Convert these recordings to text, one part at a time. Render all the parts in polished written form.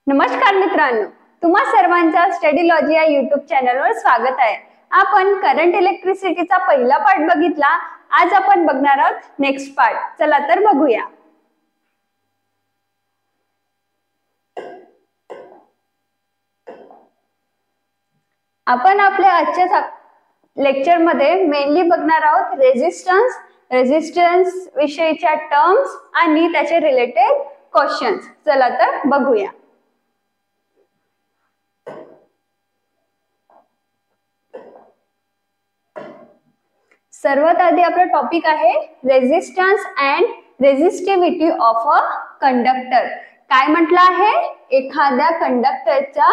नमस्कार मित्रांनो, तुम्हा सर्वांचा स्टडी लॉजी या यूट्यूब चॅनलवर स्वागत आहे। आपण करंट इलेक्ट्रिसिटीचा पहिला पार्ट बघितला। आज आपण बघणार आहोत नेक्स्ट पार्ट। चला तर बघूया। आपण आपल्या आजच्या लेक्चर मध्ये मेनली बघणार आहोत रेजिस्टन्स विषयीच्या टर्म्स आणि त्याचे रिलेटेड क्वेश्चन्स। चला तर बघूया। सर्वात आधी आपला टॉपिक आहे resistance and resistivity of a conductor. काय म्हटलं आहे? एखाद्या कंडक्टरचा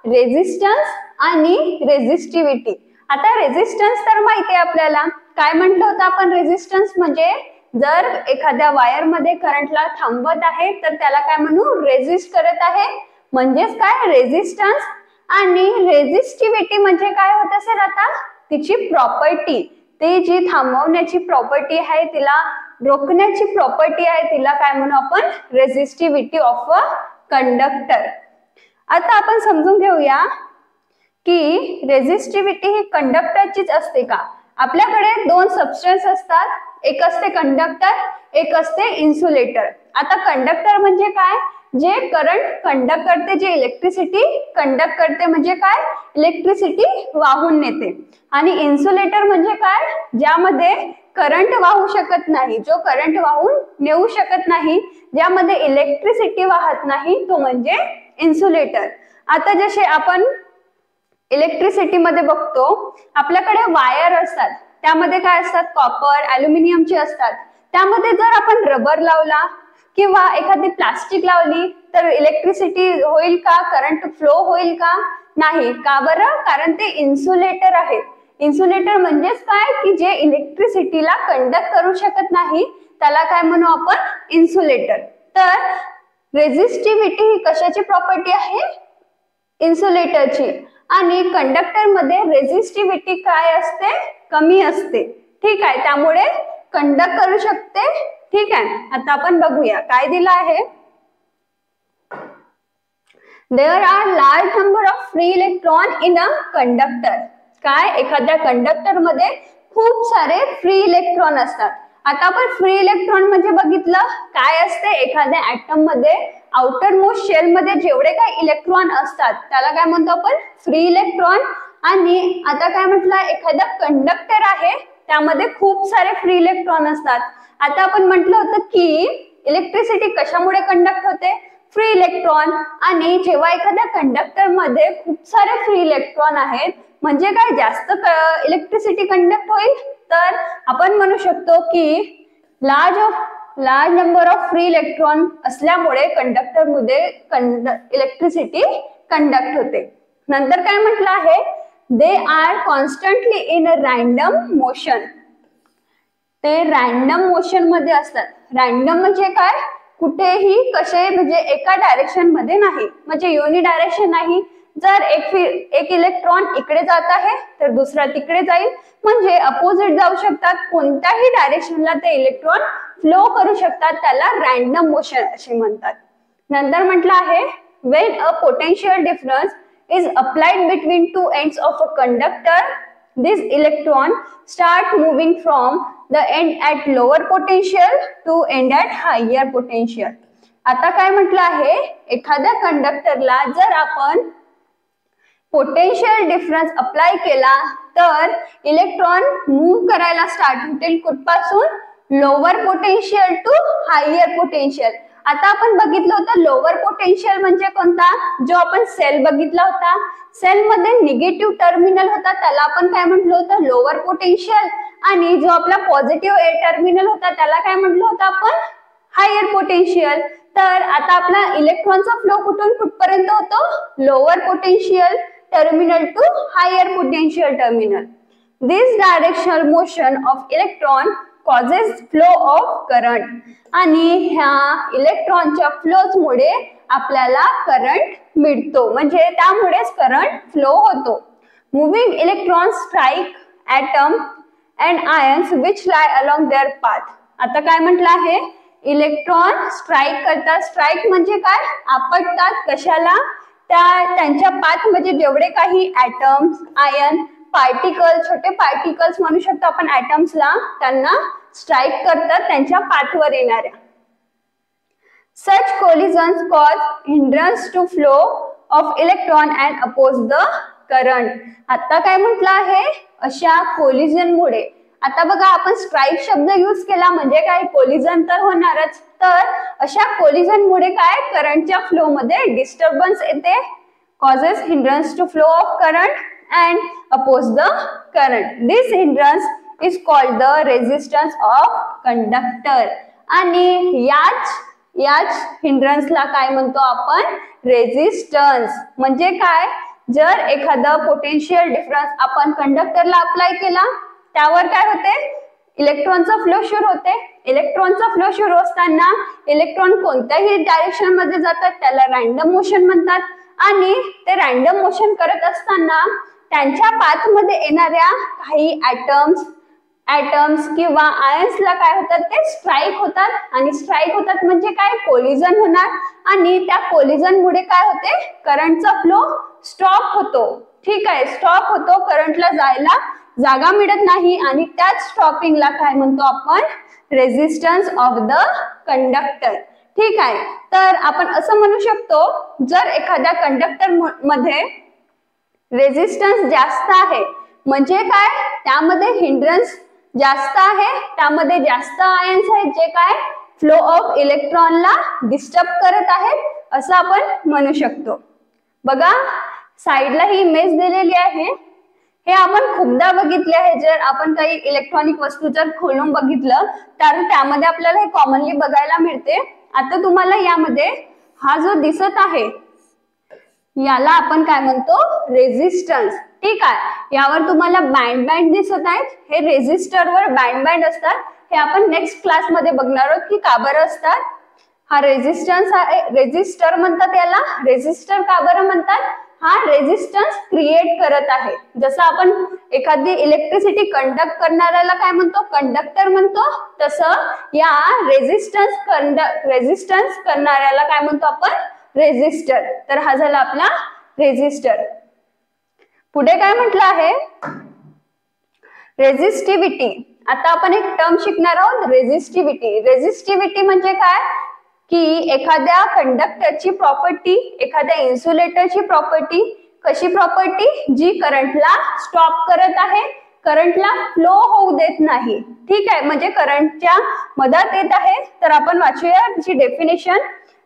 रेजिस्टन्स आणि रेजिस्टिव्हिटी। आता रेजिस्टन्स तर माहिती आहे आपल्याला, काय म्हटलं होतं आपण? रेजिस्टन्स म्हणजे जर एखाद्या वायर मध्ये करंटला थांबवत आहे तर त्याला काय म्हणू? रेजिस्ट करत आहे, म्हणजेच काय? रेजिस्टन्स। आणि रेजिस्टिव्हिटी म्हणजे काय होत असेल? आता तिची प्रॉपर्टी, ती जी थांबवण्याची प्रॉपर्टी आहे, तिला रोखण्याची प्रॉपर्टी आहे, तिला काय म्हणू आपण? Resistivity of a conductor. आता आपण समजून घेऊया की रेजिस्टिव्हिटी ही कंडक्टरचीच असते का? आपल्याकडे दोन सबस्टन्स असतात, एक असते कंडक्टर, एक असते इन्सुलेटर। आता कंडक्टर म्हणजे काय? जे करंट कंडक्ट करते, जे इलेक्ट्रिसिटी कंडक्ट करते, म्हणजे काय? इलेक्ट्रिसिटी वाहून नेते। आणि इन्सुलेटर म्हणजे काय? ज्यामध्ये करंट वाहू शकत नाही, जो करंट वाहून नेऊ शकत नाही, ज्यामध्ये इलेक्ट्रिसिटी वाहत नाही, तो म्हणजे इन्सुलेटर। आता जसे आपण इलेक्ट्रिसिटी मध्ये बघतो, आपल्याकडे वायर असतात, त्यामध्ये काय असतात? कॉपर, ॲल्युमिनियमचे असतात। त्यामध्ये जर आपण रबर लावला किंवा एखादी प्लास्टिक लावली तर इलेक्ट्रिसिटी होईल का? करंट फ्लो होईल का? नाही। का बरं? कारण ते इन्सुलेटर आहेत। इन्सुलेटर म्हणजेच काय? की जे इलेक्ट्रिसिटीला कंडक्ट करू शकत नाही, त्याला काय म्हणू आपण? इन्सुलेटर। तर रेजिस्टिव्हिटी ही कशाची प्रॉपर्टी आहे? इन्सुलेटरची। आणि कंडक्टर मध्ये रेजिस्टिव्हिटी काय असते? कमी असते। ठीक आहे, त्यामुळे कंडक्ट करू शकते। ठीक आहे, आता आपण बघूया काय दिलं आहे। There are large number of free electron in a conductor. काय? एखाद्या कंडक्टर मध्ये खूप सारे फ्री इलेक्ट्रॉन असतात। आता आपण फ्री इलेक्ट्रॉन म्हणजे बघितलं काय असते? एखाद्या ॲटम मध्ये आउटर मोस्ट शेल मध्ये जेवढे काही इलेक्ट्रॉन असतात त्याला काय म्हणतो आपण? Free electron. आणि आता काय म्हटलं? एखादा कंडक्टर आहे, त्यामध्ये खूप सारे फ्री इलेक्ट्रॉन असतात। आता आपण म्हटलं होतं की इलेक्ट्रिसिटी कशामुळे कंडक्ट होते? Free electron. आणि जेव्हा एखाद्या कंडक्टर मध्ये खूप सारे फ्री इलेक्ट्रॉन आहेत, म्हणजे काय? जास्त इलेक्ट्रिसिटी कंडक्ट होईल। तर आपण म्हणू शकतो की large number of free electron असल्यामुळे कंडक्टर मध्ये इलेक्ट्रिसिटी कंडक्ट होते। नंतर काय म्हटलं आहे? They are constantly in a random motion. ते रॅन्डम मोशन मध्ये असतात। रॅन्डम म्हणजे काय? कुठेही कसे, म्हणजे एका डायरेक्शन मध्ये नाही, म्हणजे युनि डायरेक्शन नाही। जर एक इलेक्ट्रॉन इकडे जात आहे तर दुसरा तिकडे जाईल, म्हणजे अपोजिट जाऊ शकतात। कोणत्याही डायरेक्शनला ते इलेक्ट्रॉन फ्लो करू शकतात, त्याला रॅन्डम मोशन असे म्हणतात। नंतर म्हटलं आहे when a potential difference is applied between two ends of a conductor, this electron start moving from the end at lower potential to end at higher potential। आता काय म्हटलं आहे? एखाद्या कंडक्टरला जर आपण पोटेन्शियल डिफरन्स अप्लाय केला तर इलेक्ट्रॉन मूव्ह करायला स्टार्ट होतील, कुठपासून? Lower potential to higher potential. आता आपण बघितलं होतं लोअर पोटेन्शियल म्हणजे कोणता? जो आपण सेल बघितला होता, सेल मध्ये निगेटिव्ह टर्मिनल होता, त्याला आपण काय म्हटलं होतं? Lower potential. आणि जो आपला पॉझिटिव्ह टर्मिनल होता त्याला काय म्हटलं होतं आपण? Higher potential. तर आता आपला इलेक्ट्रॉनचा फ्लो कुठून कुठपर्यंत होतो? Lower potential terminal to higher potential terminal. This directional motion of electron causes flow of current. आणि ह्या इलेक्ट्रॉनच्या फ्लोज मुळे आपल्याला करंट मिळतो, म्हणजे त्यामुळेच करंट फ्लो होतो। Moving electrons strike atom and ions which lie along their path. आता काय म्हटलं आहे? इलेक्ट्रॉन स्ट्राईक करतात. स्ट्राईक म्हणजे काय? आपटतात. कशाला? त्यांच्या पाथ मध्ये जेवढे काही ऍटम्स, आयन, पार्टिकल, छोटे पार्टिकल्स म्हणू शकतो आपण ऍटम्सला, त्यांना स्ट्राईक करतात त्यांच्या पाथवर येणाऱ्या. Such collisions cause hindrance to flow of electron and oppose the current. आता काय म्हटलं आहे? अशा कोलिजन मुळे. आता बघा आपण स्ट्राईक शब्द यूज केला म्हणजे काय? कोलिजन तर होणारच. तर अशा कोलिजन मुळे काय? करंटच्या फ्लो मध्ये डिस्टर्बन्स येते. causes hindrance to flow of current and oppose the current. This hindrance is called the resistance of conductor. आणि याच हिंड्रन्सला काय म्हणतो आपण? रेझिस्टन्स. म्हणजे काय? जर एखादा पोटेन्शियल डिफरन्स आपण कंडक्टरला अप्लाय केला, त्यावर काय होते? इलेक्ट्रॉनचा फ्लो सुरू होते. इलेक्ट्रॉनचा फ्लो सुरू असताना इलेक्ट्रॉन कोणत्याही डायरेक्शन मध्ये जातात, त्याला रॅन्डम मोशन म्हणतात. आणि ते रॅन्डम मोशन करत असताना त्यांच्या पाथ मध्ये येणाऱ्या काही ऍटम्स किंवा आयन्सला काय होतात? ते स्ट्राईक होतात. आणि स्ट्राईक होतात म्हणजे काय? कोलिजन होणार. आणि त्या कोलिजन मुळे काय होते? करंटचा फ्लो स्टॉप होतो. ठीक आहे, स्टॉप होतो. करंटला जायला जागा मिळत नाही. आणि त्याच स्टॉपिंगला काय म्हणतो आपण? Resistance of the conductor. ठीक आहे, तर आपण असं म्हणू शकतो, जर एखाद्या कंडक्टर मध्ये रेझिस्टन्स जास्त आहे म्हणजे काय? त्यामध्ये हिंड्रन्स जास्त आहे, त्यामध्ये जास्त आयन्स आहेत जे काय? फ्लो ऑफ इलेक्ट्रॉनला डिस्टर्ब करत आहेत, असं आपण म्हणू शकतो. बघा साइडला ही इमेज दिलेली आहे. हे आपण खूपदा बघितले आहे. जर आपण काही इलेक्ट्रॉनिक वस्तू जर खोलून बघितलं तर त्यामध्ये आपल्याला हे कॉमनली बघायला मिळते. आता तुम्हाला यामध्ये हा जो दिसत आहे याला आपण काय म्हणतो? रेझिस्टन्स. ठीक आहे, यावर तुम्हाला बँड दिसत आहेत. हे रेझिस्टरवर बँड असतात. हे आपण नेक्स्ट क्लास मध्ये बघणार आहोत की का बरं असतात. हा रेझिस्टन्स आहे, रेझिस्टर म्हणतात याला. रेझिस्टर का बरं म्हणतात? हा रेझिस्टन्स क्रिएट करत आहे. जसं आपण एखादी इलेक्ट्रिसिटी कंडक्ट करणाऱ्याला काय म्हणतो? कंडक्टर म्हणतो. तसं या रेझिस्टन्स करणाऱ्याला काय म्हणतो आपण? रेझिस्टर. तर हा झाला आपला रेझिस्टर. पुढे काय म्हटलं आहे? रेझिस्टिव्हिटी. आता आपण एक टर्म शिकणार आहोत, रेझिस्टिव्हिटी. रेझिस्टिव्हिटी म्हणजे काय? की एखाद्या कंडक्टरची प्रॉपर्टी, एखाद्या इन्सुलेटरची प्रॉपर्टी. कशी प्रॉपर्टी? जी करंटला स्टॉप करत आहे, करंटला फ्लो होऊ देत नाही. ठीक आहे, म्हणजे करंटच्या मदत येत आहे. तर आपण वाचूया त्याची definition.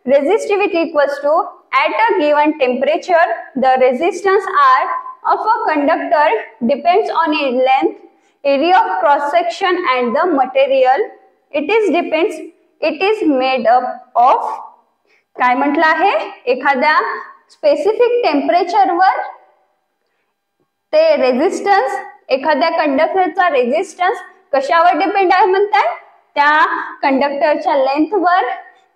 Resistivity equals to at a given temperature the resistance R of a conductor depends on its length, area of cross section and the material it is made up of. काय म्हटलं आहे? एखाद्या स्पेसिफिक टेम्परेचरवर ते resistance, एखाद्या कंडक्टरचा resistance कशावर depend आहे म्हणताय? त्या कंडक्टरच्या लेंथवर,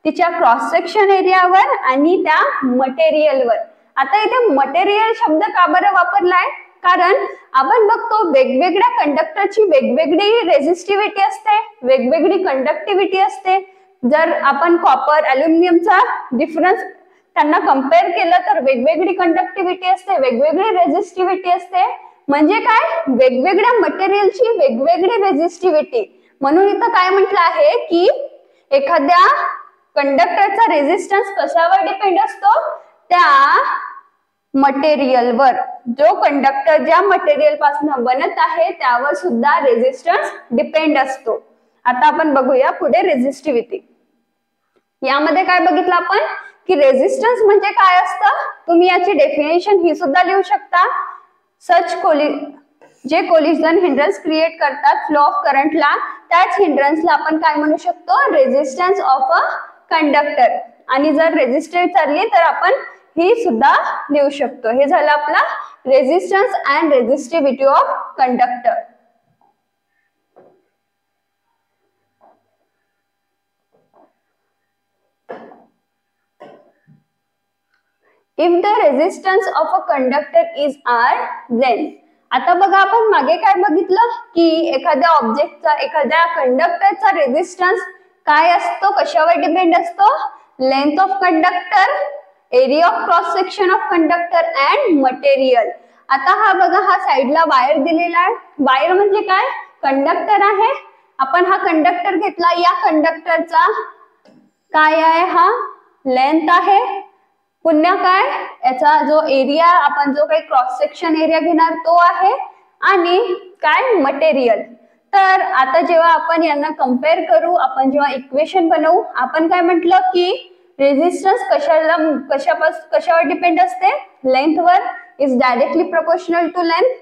तिच्या क्रॉस सेक्शन एरियावर आणि त्या मटेरियलवर. आता इथे मटेरियल शब्द का बरं वापरलाय? कारण आपण बघतो वेगवेगळ्या कंडक्टरची वेगवेगळी रेझिस्टिव्हिटी असते, वेगवेगळी कंडक्टिव्हिटी असते. जर आपण कॉपर, अल्युमिनियमचा डिफरन्स त्यांना कंपेअर केलं तर वेगवेगळी कंडक्टिव्हिटी असते, वेगवेगळी रेझिस्टिव्हिटी असते. म्हणजे काय? वेगवेगळ्या मटेरियलची वेगवेगळी रेझिस्टिव्हिटी. म्हणून इथं काय म्हटलं आहे की एखाद्या कंडक्टरचा रेझिस्टन्स कशावर डिपेंड असतो? त्या मटेरियलवर. जो कंडक्टर ज्या मटेरियल पासून बनत आहे त्यावर सुद्धा रेझिस्टन्स डिपेंड असतो. आता आपण बघूया पुढे रेझिस्टिव्हिटी. यामध्ये काय बघितलं आपण की रेझिस्टन्स म्हणजे काय असतं? तुम्ही याची डेफिनेशन ही सुद्धा लिहू शकता. जे कोलिजन हिंड्रन्स क्रिएट करतात फ्लो ऑफ करंटला, त्याच हिंड्रन्सला आपण काय म्हणू शकतो? Resistance of a conductor. आणि जर रेझिस्टर चालली तर आपण ही सुद्धा लिहू शकतो. हे झालं आपला resistance and resistivity of conductor. If the resistance of a conductor is R, then. आता बघा आपण मागे काय बघितलं की एखाद्या ऑब्जेक्टचा, एखाद्या कंडक्टरचा रेझिस्टन्स काय असतो, कशावर डिपेंड असतो, length of conductor, area of cross section of conductor and material. आता हा बघा, हा साइडला वायर दिलेला आहे. वायर म्हणजे काय, कंडक्टर आहे. आपण हा कंडक्टर घेतला, या कंडक्टरचा काय आहे, हा लेंथ आहे. पुन्हा काय, याचा जो एरिया, आपण जो काही क्रॉस सेक्शन एरिया घेणार तो आहे. आणि काय, मटेरियल. तर आता जेव्हा आपण यांना कम्पेअर करू, आपण जेव्हा इक्वेशन बनवू, आपण काय म्हटलं की रेझिस्टन्स कशावर डिपेंड असते, लेंथवर, is directly proportional to length.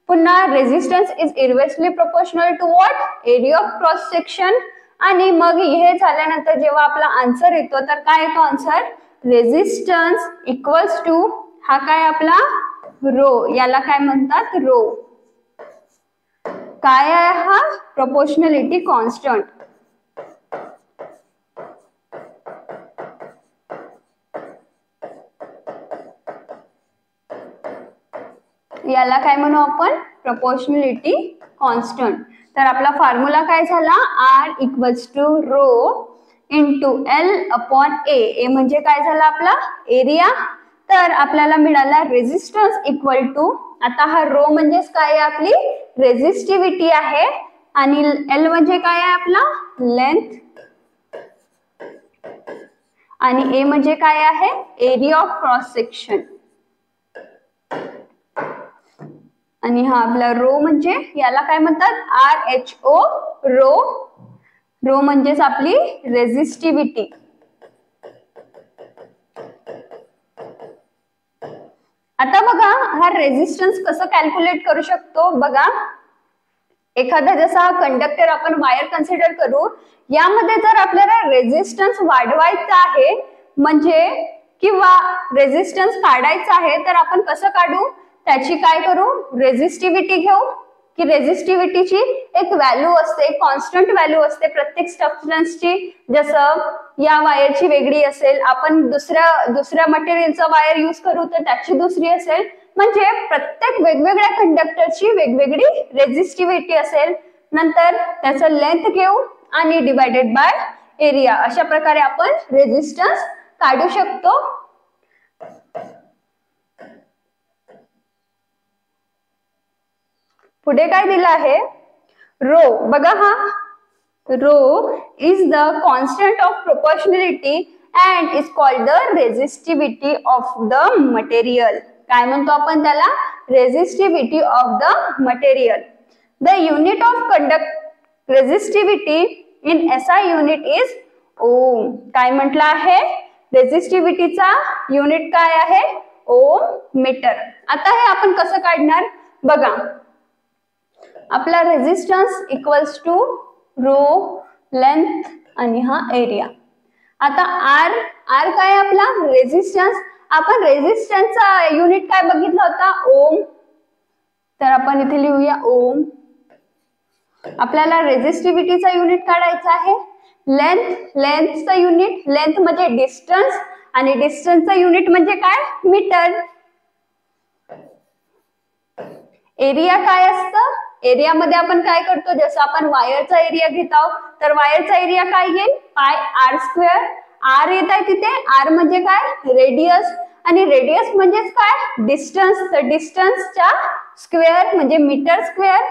पुन्हा resistance is inversely proportional to what, area of cross section. आणि मग हे झाल्यानंतर जेव्हा आपला आन्सर येतो, तर काय येतो आन्सर, रेझिस्टन्स इक्वल्स टू, हा काय आपला रो, याला काय म्हणतात, रो. काय आहे हा, प्रोपोर्शनॅलिटी कॉन्स्टंट. याला काय म्हणू आपण, प्रोपोर्शनॅलिटी कॉन्स्टंट. तर आपला फॉर्म्युला काय झाला, R equals to rho into L upon A. A म्हणजे काय झाला आपला एरिया. तर आपल्याला मिळाला रेझिस्टन्स इक्वल टू, आता हा रो म्हणजेच काय आहे, आपली रेझिस्टिव्हिटी आहे. आणि एल म्हणजे काय आहे आपला लेंथ. आणि ए म्हणजे काय आहे, एरिया ऑफ क्रॉस सेक्शन. आणि हा आपला रो म्हणजे याला काय म्हणतात, RHO, रो. रो म्हणजेच आपली रेझिस्टिव्हिटी. आता बघा, हा रेझिस्टन्स कसं कॅल्क्युलेट करू शकतो बघा. एखादा जसा कंडक्टर आपण वायर कन्सिडर करू, यामध्ये जर आपल्याला रेझिस्टन्स वाढवायचा आहे म्हणजे किंवा रेझिस्टन्स काढायचा आहे, तर आपण कसं काढू, त्याची काय करू, रेझिस्टिव्हिटी घेऊ. की रेझिस्टिव्हिटीची एक व्हॅल्यू असते, कॉन्स्टंट व्हॅल्यू असते प्रत्येक सबस्टन्सची. जसं या वायरची वेगळी असेल, आपण दुसऱ्या मटेरियलचा वायर यूज करू तर त्याची दुसरी असेल. म्हणजे प्रत्येक वेगवेगळ्या कंडक्टरची वेगवेगळी रेझिस्टिव्हिटी असेल. नंतर त्याचं लेंथ घेऊ आणि डिवायडेड बाय एरिया, अशा प्रकारे आपण रेझिस्टन्स काढू शकतो. पुढे काय दिलं आहे, रो. बघा, हा rho is the constant of proportionality and is called the resistivity of the material. काय म्हणतो आपण त्याला, resistivity of the material. The unit of conduct resistivity in SI unit is ohm. काय म्हटलं आहे, रेझिस्टिव्हिटीचा युनिट काय आहे, ओम मीटर. आता हे आपण कसं काढणार बघा. आपला resistance equals to rho, length आणि हा एरिया. आता आर काय आपला रेझिस्टन्स. आपण रेझिस्टन्सचा युनिट काय बघितला होता, ओम. तर आपण इथे लिहूया ओम. आपल्याला रेझिस्टिव्हिटीचा युनिट काढायचा आहे. लेंथचा युनिट, लेंथ म्हणजे डिस्टन्स आणि डिस्टन्सचा युनिट म्हणजे काय, मीटर. एरिया काय असतं, एरियामध्ये आपण काय करतो, जसं आपण वायरचा एरिया घेत आहोत, तर वायरचा एरिया काय येईल, पाय आर स्क्वेअर. आर येत आहे तिथे, आर म्हणजे काय, रेडियस. आणि रेडियस म्हणजेच काय, डिस्टन्स. तर डिस्टन्सच्या स्क्वेअर म्हणजे मीटर स्क्वेअर.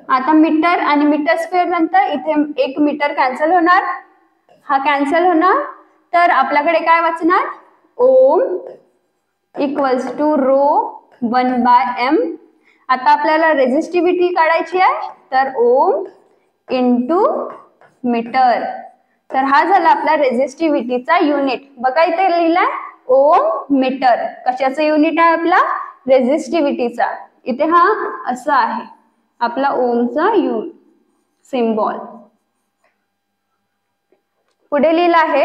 आता मीटर आणि मीटर स्क्वेअर नंतर इथे 1 मीटर कॅन्सल होणार, हा कॅन्सल होणार. तर आपल्याकडे काय वाचणार, ओम इक्वल्स टू रो 1/m. आता आपल्याला रेझिस्टिव्हिटी काढायची आहे, तर ओम इंटू मीटर. तर हा झाला आपला रेझिस्टिव्हिटीचा युनिट. बघा इथे लिहिलाय ओम मीटर. कशाचं युनिट आहे आपला, रेझिस्टिव्हिटीचा. इथे हा असं आहे आपला ओमचा सिम्बॉल. पुढे लिहिलं आहे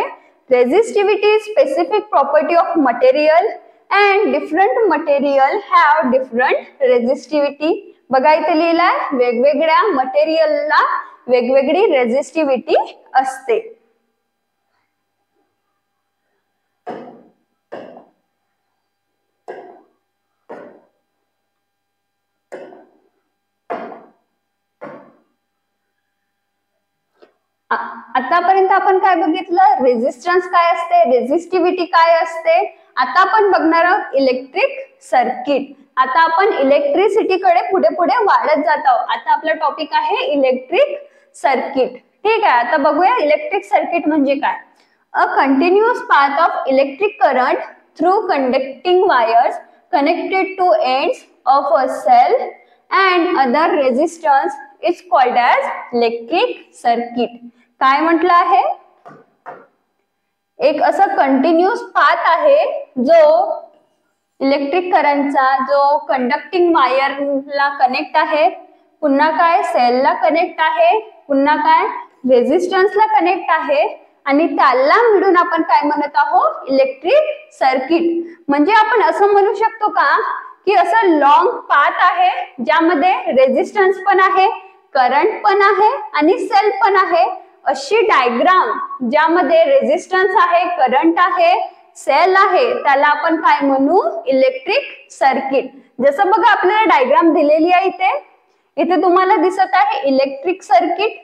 resistivity specific property of material and different material have different resistivity. बघा इथे लिहिलंय वेगवेगळ्या मटेरियलला वेगवेगळी रेझिस्टिव्हिटी असते. आतापर्यंत आपण काय बघितलं, रेझिस्टन्स काय असते, रेझिस्टिव्हिटी काय असते. आता आपण बघणार आहोत इलेक्ट्रिक सर्किट. आता आपण इलेक्ट्रिसिटीकडे पुढे पुढे वाढत जात आहोत. आता आपला टॉपिक आहे इलेक्ट्रिक सर्किट. ठीक आहे, आता बघूया इलेक्ट्रिक सर्किट म्हणजे काय. A continuous path of electric current through conducting wires connected to ends of a cell and other resistance is called as electric circuit. काय म्हटलं आहे, एक असं कंटिन्युअस पाथ आहे जो इलेक्ट्रिक करंटचा, जो कंडक्टिंग वायरला कनेक्ट आहे, पुन्हा काय सेलला कनेक्ट आहे, पुन्हा काय रेझिस्टन्सला कनेक्ट आहे, आणि त्याला मिळून आपण काय म्हणत आहोत, इलेक्ट्रिक सर्किट. म्हणजे आपण असं म्हणू शकतो का की असं लॉंग पाथ आहे ज्यामध्ये रेझिस्टन्स पण आहे, करंट पण आहे आणि सेल पण आहे. अशी डायग्राम ज्यामध्ये रेझिस्टन्स आहे, करंट आहे, सेल आहे, त्याला आपण काय म्हणू, इलेक्ट्रिक सर्किट. जसं बघा आपल्याला डायग्राम दिलेली आहे इथे तुम्हाला दिसत आहे इलेक्ट्रिक सर्किट.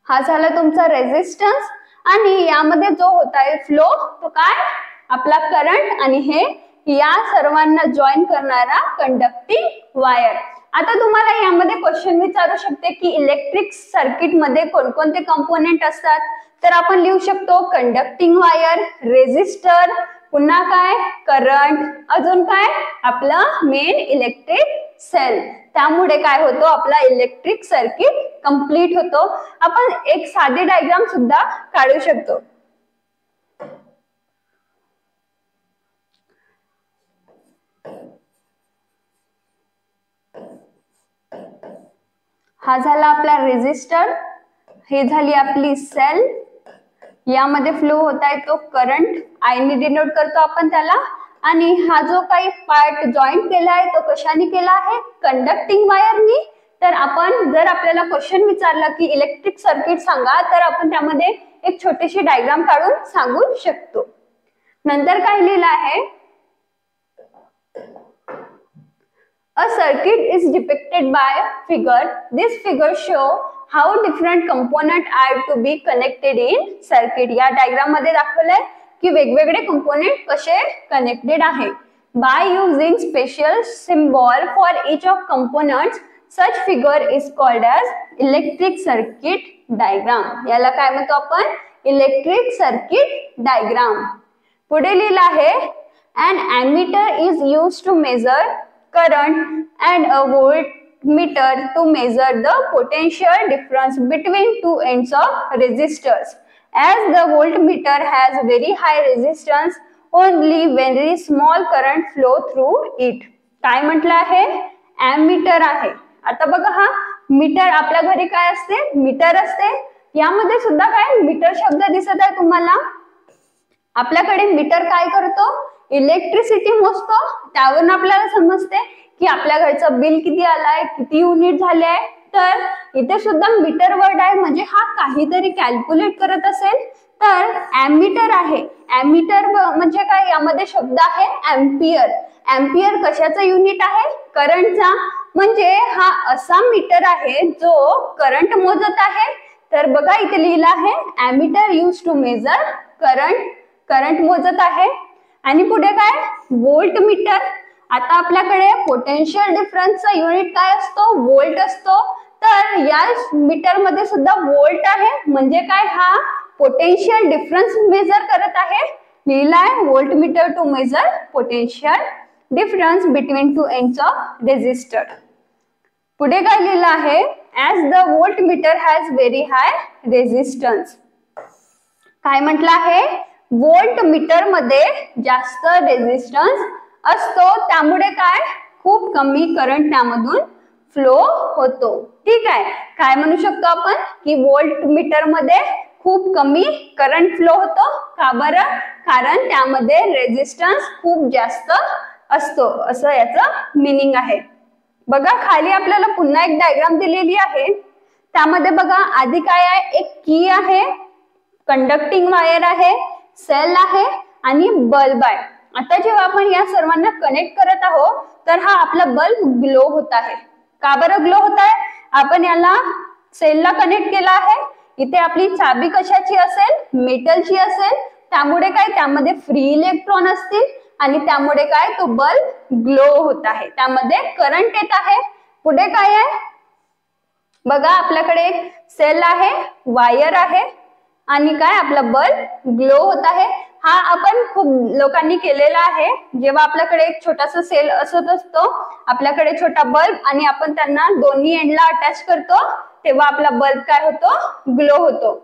हा झाला तुमचा रेझिस्टन्स आणि यामध्ये जो होता आहे फ्लो तो काय आपला करंट आणि हे या सर्वांना जॉईन करणारा कंडक्टिंग वायर. आता तुम्हाला यामध्ये क्वेश्चन विचारू शकते की इलेक्ट्रिक सर्किट मध्ये कोणकोणते कंपोनेंट असतात. तर आपण लिहू शकतो कंडक्टिंग वायर, रेझिस्टर, पुन्हा काय करंट, अजून काय आपला मेन इलेक्ट्रिक सेल. त्यामुळे काय होतो, आपला इलेक्ट्रिक सर्किट कंप्लीट होतो. आपण एक साधी डायग्राम सुद्धा काढू शकतो. हा झाला आपला रेझिस्टर, हे झाली आपली सेल, यामध्ये फ्लो होत आहे तो करंट, आयने डिनोट करतो आपण त्याला. आणि हा जो काही पार्ट जॉईन केला आहे तो कशाने केला आहे, कंडक्टिंग वायरनी. तर आपण जर आपल्याला क्वेश्चन विचारला की इलेक्ट्रिक सर्किट सांगा, तर आपण त्यामध्ये एक छोटीशी डायग्राम काढून सांगू शकतो. नंतर काय लिहिलं आहे, a circuit is depicted by figure. This figure show how different component are to be connected in circuit. या डायग्राम मध्ये दाखवलंय की वेगवेगळे कंपोनेंट कसे कनेक्टेड आहे. By using special symbol for each of components, such figure is called as electric circuit diagram. याला काय म्हणतो आपण, इलेक्ट्रिक सर्किट डायग्राम. पुढे लिहिलं आहे an ammeter is used to measure current and a voltmeter to measure the potential difference between two ends of resistors. As the voltmeter has very high resistance, only very small current flow through it. काय म्हटलं आहे, ammeter आहे. आता बघा हा metre, आपल्या घरी काय असते, मीटर असते. यामध्ये सुद्धा काय मीटर शब्द दिसत आहे तुम्हाला. आपल्याकडे मीटर काय करतो, इलेक्ट्रिसिटी मोजतो. त्यावरून आपल्याला समजते की आपल्या घरचं बिल किती आलाय, किती युनिट झाले आहे. तर इथे सुद्धा मीटर वर्ड आहे, म्हणजे हा काहीतरी कॅल्क्युलेट करत असेल तर ॲमीटर आहे. ॲमीटर म्हणजे काय, यामध्ये शब्द आहे ॲम्पियर. ॲम्पियर कशाचा युनिट आहे, करंटचा. म्हणजे हा असा मीटर आहे जो करंट मोजत आहे. तर बघा इथे लिहिलं आहे ammeter use to measure current, current मोजत आहे. आणि पुढे काय, व्होल्ट मीटर. आता आपल्याकडे पोटेन्शियल डिफरन्सचा युनिट काय असतो, व्होल्ट असतो. तर या मीटर मध्ये सुद्धा व्होल्ट आहे, म्हणजे काय, हा पोटेन्शियल डिफरन्स मेजर करत आहे. लिहिला आहे volt meter to measure potential difference between two ends of resistor. पुढे काय लिहिलं आहे, as the volt meter has very high resistance. काय म्हटलं आहे, व्होल्ट मीटर मध्ये जास्त रेझिस्टन्स असतो, त्यामुळे काय खूप कमी करंट त्यामधून फ्लो होतो. ठीक आहे, काय म्हणू शकतो आपण की व्होल्ट मीटर मध्ये खूप कमी करंट फ्लो होतो. का बरं, कारण त्यामध्ये रेझिस्टन्स खूप जास्त असतो, असं याचं मीनिंग आहे. बघा खाली आपल्याला पुन्हा एक डायग्राम दिलेली आहे. त्यामध्ये बघा आधी काय आहे, एक की आहे, कंडक्टिंग वायर आहे, सेल आहे आणि बल्ब आहे. आता जेव्हा आपण या सर्वांना कनेक्ट करत आहोत तर हा आपला बल्ब ग्लो होत आहे. का बरं ग्लो होत आहे? आपण याला सेलला कनेक्ट केला आहे, इथे आपली चाबी कशाची असेल? मेटलची असेल, त्यामुळे काय त्यामध्ये फ्री इलेक्ट्रॉन असतील आणि त्यामुळे काय तो बल्ब ग्लो होत आहे, त्यामध्ये करंट येत आहे. पुढे काय आहे बघा, आपल्याकडे एक सेल आहे, वायर आहे आणि काय आपला बल्ब ग्लो होत आहे. हा आपण खूप लोकांनी केलेला आहे. जेव्हा आपल्याकडे एक छोटासा सेल असत असतो, आपल्याकडे छोटा बल्ब आणि आपण त्यांना दोन्ही एंडला अटॅच करतो, तेव्हा आपला बल्ब काय होतो? ग्लो होतो.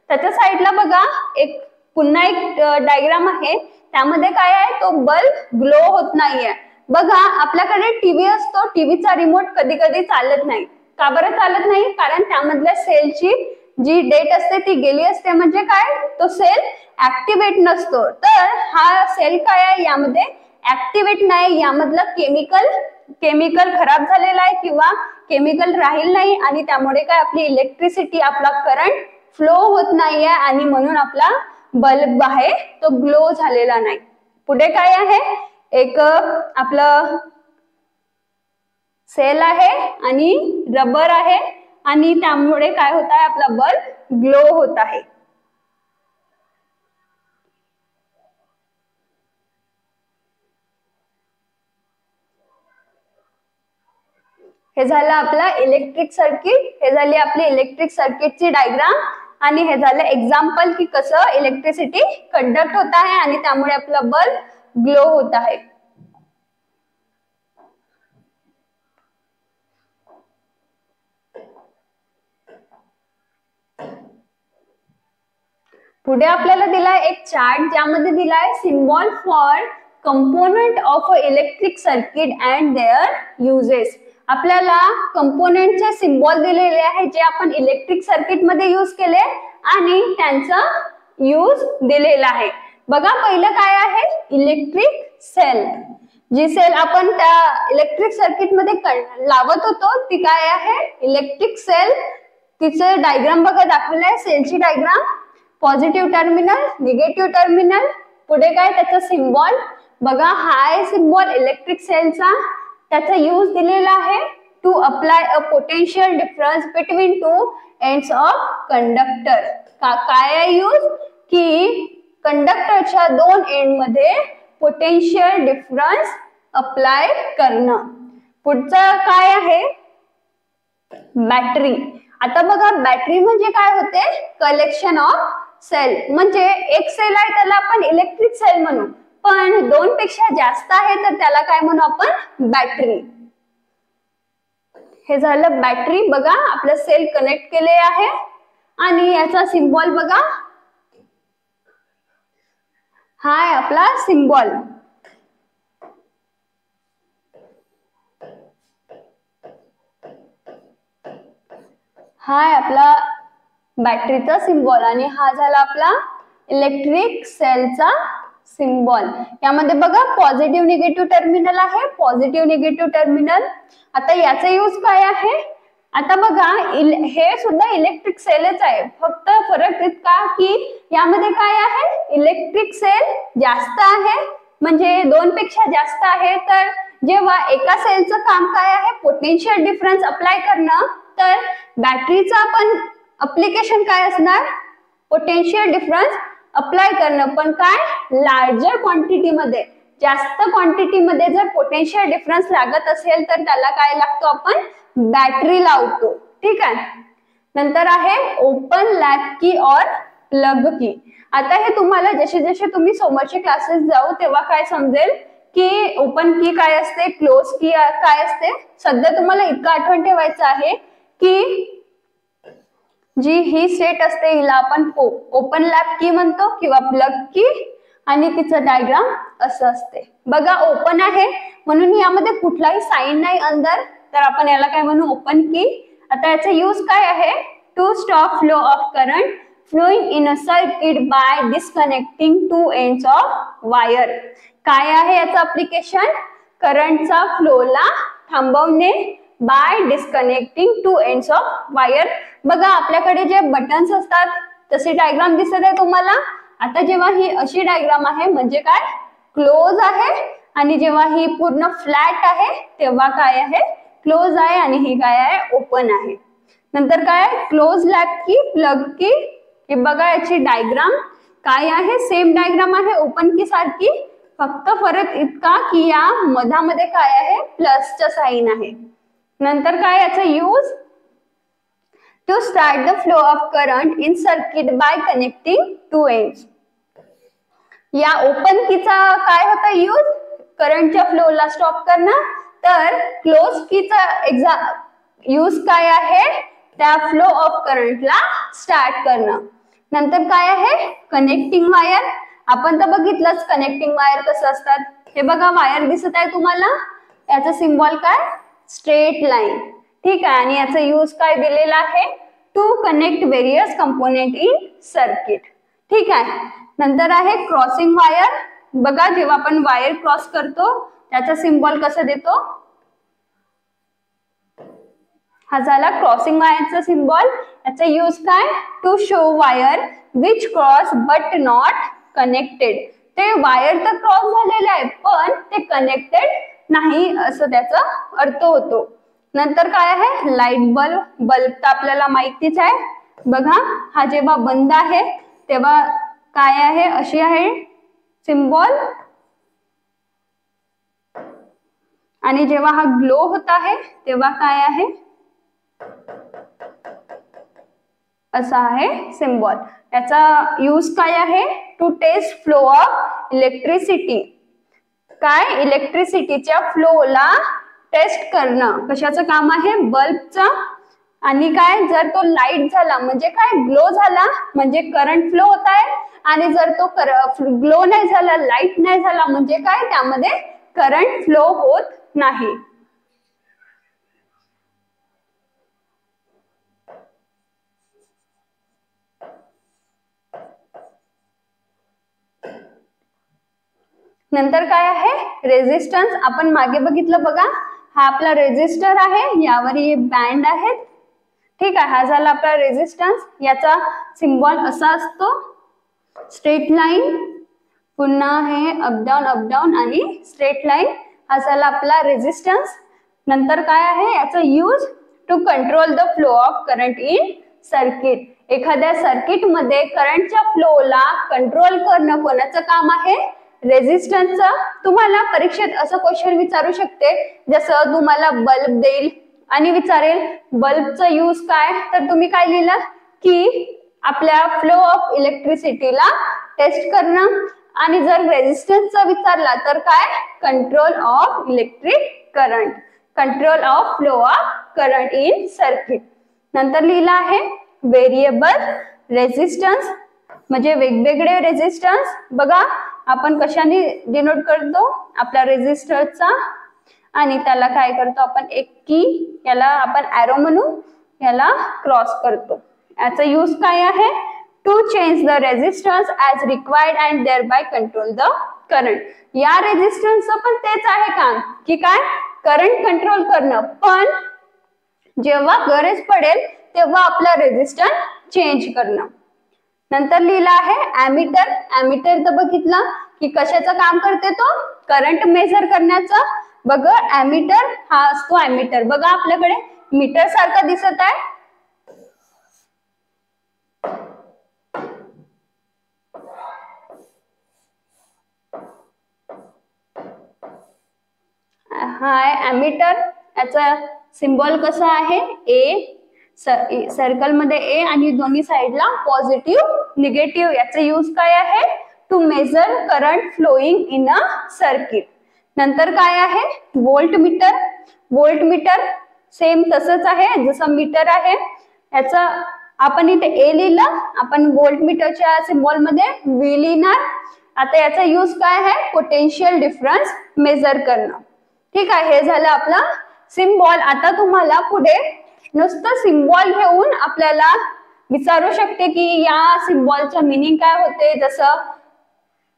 त्याच्या साईडला बघा एक पुन्हा एक डायग्राम आहे, त्यामध्ये काय आहे? तो बल्ब ग्लो होत नाहीये. बघा आपल्याकडे टीव्ही असतो, टीव्हीचा रिमोट कधी कधी चालत नाही. का बरं चालत नाही? कारण त्यामधल्या सेलची जी डेट असते ती गेली असते, म्हणजे काय तो सेल ऍक्टिव्हेट नसतो. तर हा सेल काय आहे? यामध्ये ऍक्टिव्हेट नाही, यामधलं केमिकल खराब झालेला आहे किंवा केमिकल राहील नाही आणि त्यामुळे काय आपली इलेक्ट्रिसिटी, आपला करंट फ्लो होत नाहीये आणि म्हणून आपला बल्ब आहे तो ग्लो झालेला नाही. पुढे काय आहे? एक आपलं सेल आहे आणि रबर आहे आणि त्यामुळे काय होत आहे? आपला बल्ब ग्लो होत आहे. हे झालं आपला इलेक्ट्रिक सर्किट, हे झाली आपली इलेक्ट्रिक सर्किटची डायग्राम आणि हे झालं एक्झाम्पल की कसं इलेक्ट्रिसिटी कंडक्ट होत आहे आणि त्यामुळे आपला बल्ब ग्लो होत आहे. पुढे आपल्याला दिलाय एक चार्ट, ज्यामध्ये दिलाय symbol for component of a electric circuit and their uses. आपल्याला कंपोनेंटचे सिम्बॉल दिलेले आहे जे आपण इलेक्ट्रिक सर्किट मध्ये यूज केले आणि त्यांचा यूज दिलेला आहे. बघा पहिलं काय आहे? Electric sale. जी सेल आपण त्या इलेक्ट्रिक सर्किट मध्ये लावत होतो ती काय आहे? Electric sale. तिचे डायग्राम बघा दाखवलाय, सेलची diagram. Positive terminal, negative terminal. पुढे काय त्याचा सिम्बॉल बघा, हा आहे सिम्बॉल इलेक्ट्रिक सेलचा. त्याचा यूज दिलेला आहे to apply a potential difference between two ends of conductor. काय आहे यूज? की कंडक्टरच्या दोन एंड मध्ये पोटेन्शियल डिफरन्स अप्लाय करणं. पुढचं काय आहे? बॅटरी. आता बघा बॅटरी म्हणजे काय होते? Collection of cell. म्हणजे एक सेल आहे त्याला आपण इलेक्ट्रिक सेल म्हणू, पण दोन पेक्षा जास्त आहे तर त्याला काय म्हणू आपण? बॅटरी. हे झालं बॅटरी. बघा आपलं सेल कनेक्ट केले आहे आणि याचा सिम्बॉल बघा, हा आहे आपला सिम्बॉल. हा आहे आपला बॅटरीचा सिम्बॉल आणि हा झाला आपला इलेक्ट्रिक सेलचा सिम्बॉल. यामध्ये बघा पॉझिटिव्ह निगेटिव्ह टर्मिनल आहे, पॉझिटिव्ह निगेटिव्ह टर्मिनल. आता याचा यूज काय आहे? आता बघा हे सुद्धा इलेक्ट्रिक सेलच आहे, फक्त फरक इतका की यामध्ये काय आहे? इलेक्ट्रिक सेल जास्त आहे, म्हणजे दोन पेक्षा जास्त आहे. तर जेव्हा एका सेलचं काम काय आहे? पोटेन्शियल डिफरन्स अप्लाय करणं, तर बॅटरीचा पण अप्लिकेशन काय असणार? पोटेन्शियल डिफरन्स अप्लाय करणं, पण काय? लार्जर क्वांटिटी मध्ये, जास्त क्वांटिटी मध्ये जर पोटेन्शियल डिफरन्स लागत असेल तर त्याला काय लागतो? आपण बॅटरी लावतो. ठीक आहे. नंतर आहे ओपन लॅप की और प्लग की. आता हे तुम्हाला जसे जसे तुम्ही समोरचे क्लासेस जाऊ तेव्हा काय समजेल की ओपन की काय असते, क्लोज की काय असते. सध्या तुम्हाला इतकं आठवण ठेवायचं आहे की जी ही सेट असते हिला आपण ओपन लॅप की म्हणतो किंवा प्लग की, आणि तिचं डायग्राम असं असते. बघा ओपन आहे म्हणून यामध्ये कुठलाही साइन नाही अंदर, तर आपण याला काय म्हणू? ओपन की. आता याचा यूज काय आहे? To stop flow of current flowing in a circuit by disconnecting two ends of wire. काय आहे याचं अप्लिकेशन? करंटचा फ्लोला थांबवणे by disconnecting two ends of wire. बघा आपल्याकडे जे बटन्स असतात तसे डायग्राम दिसत आहे तुम्हाला. आता जेव्हा ही अशी डायग्राम आहे म्हणजे काय? क्लोज आहे, आणि जेव्हा ही पूर्ण फ्लॅट आहे तेव्हा काय आहे? क्लोज आहे आणि ही काय आहे ओपन आहे. नंतर काय क्लोज लॅग की प्लग की, हे बघा याची डायग्राम काय आहे, सेम डायग्राम आहे ओपन की सारखी, फक्त फरक इतका की या मधामध्ये काय आहे प्लसचं साइन आहे. नंतर काय याचा use to start the flow of current in circuit by connecting two ends. या ओपन कीचा काय होता यूज, करंटच्या फ्लोला स्टॉप करणं. तर क्लोज कीचा यूज काय आहे, त्या फ्लो ऑफ करंटला स्टार्ट करणं. नंतर काय आहे कनेक्टिंग वायर. आपण तर बघितलंच कनेक्टिंग वायर कसं असतात. हे बघा वायर दिसत आहे तुम्हाला, याचा सिम्बॉल काय स्ट्रेट लाईन. ठीक आहे, आणि याचा यूज काय दिलेला आहे to connect various component in circuit. ठीक आहे. नंतर आहे क्रॉसिंग वायर. बघा जेव्हा आपण वायर क्रॉस करतो त्याचा सिम्बॉल कसं देतो, हा झाला क्रॉसिंग वायरचा सिम्बॉल. याचा यूज काय to show wire which cross but not connected. ते वायर तर क्रॉस झालेले आहे पण ते कनेक्टेड नाही असं त्याचा अर्थ होतो. नंतर काय आहे लाईट बल्ब. बल्ब तर आपल्याला माहितीच आहे. बघा हा जेव्हा बंद आहे तेव्हा काय आहे अशी आहे सिम्बॉल, आणि जेव्हा हा ग्लो होत आहे तेव्हा काय आहे असा आहे सिम्बॉल. याचा यूज काय आहे to test flow of electricity. काय इलेक्ट्रिसिटीच्या फ्लोला टेस्ट करणं कशाचं काम आहे बल्बचं. आणि काय जर तो लाईट झाला म्हणजे काय ग्लो झाला म्हणजे करंट फ्लो होत आहे, आणि जर तो ग्लो नाही झाला लाईट नाही झाला म्हणजे काय त्यामध्ये करंट फ्लो होत नाही. नंतर काय आहे रेजिस्टन्स. आपण मागे बघितलं बघा, हा आपला रेजिस्टर आहे, यावर हे बँड आहेत. ठीक आहे, हा झाला आपला रेजिस्टन्स. याचा सिम्बॉल असा असतो स्ट्रेट लाईन, पुन्हा हे अपडाऊन आणि स्ट्रेट लाईन. हा झाला आपला रेजिस्टन्स. नंतर काय आहे याचा use to control the flow of current in circuit. एखाद्या सर्किट मध्ये करंटच्या फ्लोला कंट्रोल करणं कोणाचं काम आहे रेजिस्टन्सचं. तुम्हाला परीक्षेत असं क्वेश्चन विचारू शकते, जसं तुम्हाला बल्ब देईल आणि विचारेल बल्बचा यूज काय, तर तुम्ही काय लिहिलं की आपल्या फ्लो ऑफ इलेक्ट्रिसिटीला टेस्ट करणं. आणि जर रेजिस्टन्सचा विचारला तर काय control of electric current, control of flow of current in circuit. नंतर लिहिलं आहे व्हेरिएबल रेजिस्टन्स म्हणजे वेगवेगळे रेजिस्टन्स. बघा आपण कशाने डिनोट करतो आपला रेजिस्टरचा, आणि त्याला काय करतो आपण एक की, याला आपण ॲरो म्हणू, याला क्रॉस करतो. याचा यूज काय आहे to change the resistance as required and there by control the current. या रेजिस्टन्सचं पण तेच आहे काम की काय करंट कंट्रोल करणं, पण जेव्हा गरज पडेल तेव्हा आपला रेजिस्टन्स चेंज करणं. नंतर लिहिलं आहे ॲमीटर. ॲमीटर तर बघितलं की कशाचं काम करते तो करंट मेजर करण्याचं. बघा ॲमीटर हा असतो ॲमीटर. बघा आपल्याकडे मीटर सारखा दिसत आहे. हाय ॲमीटर. याचा सिम्बॉल कसा आहे ए, सर्कल मध्ये ए आणि दोन्ही साइडला पॉझिटिव्ह निगेटिव्ह. याचा यूज काय आहे to measure current flowing in a circuit. नंतर काय आहे volt meter. Volt meter same तसंच आहे जसं मीटर आहे. याचा आपण इथे ए लिहिलं, आपण व्होल्ट मीटरच्या सिम्बॉल मध्ये व्ही लिहिणार. आता याचा यूज काय आहे पोटेन्शियल डिफरन्स मेजर करणं. ठीक आहे, हे झालं आपला सिम्बॉल. आता तुम्हाला पुढे नुसतं सिम्बॉल घेऊन आपल्याला विचारू शकते की या सिम्बॉलचं मिनिंग काय होते, जसं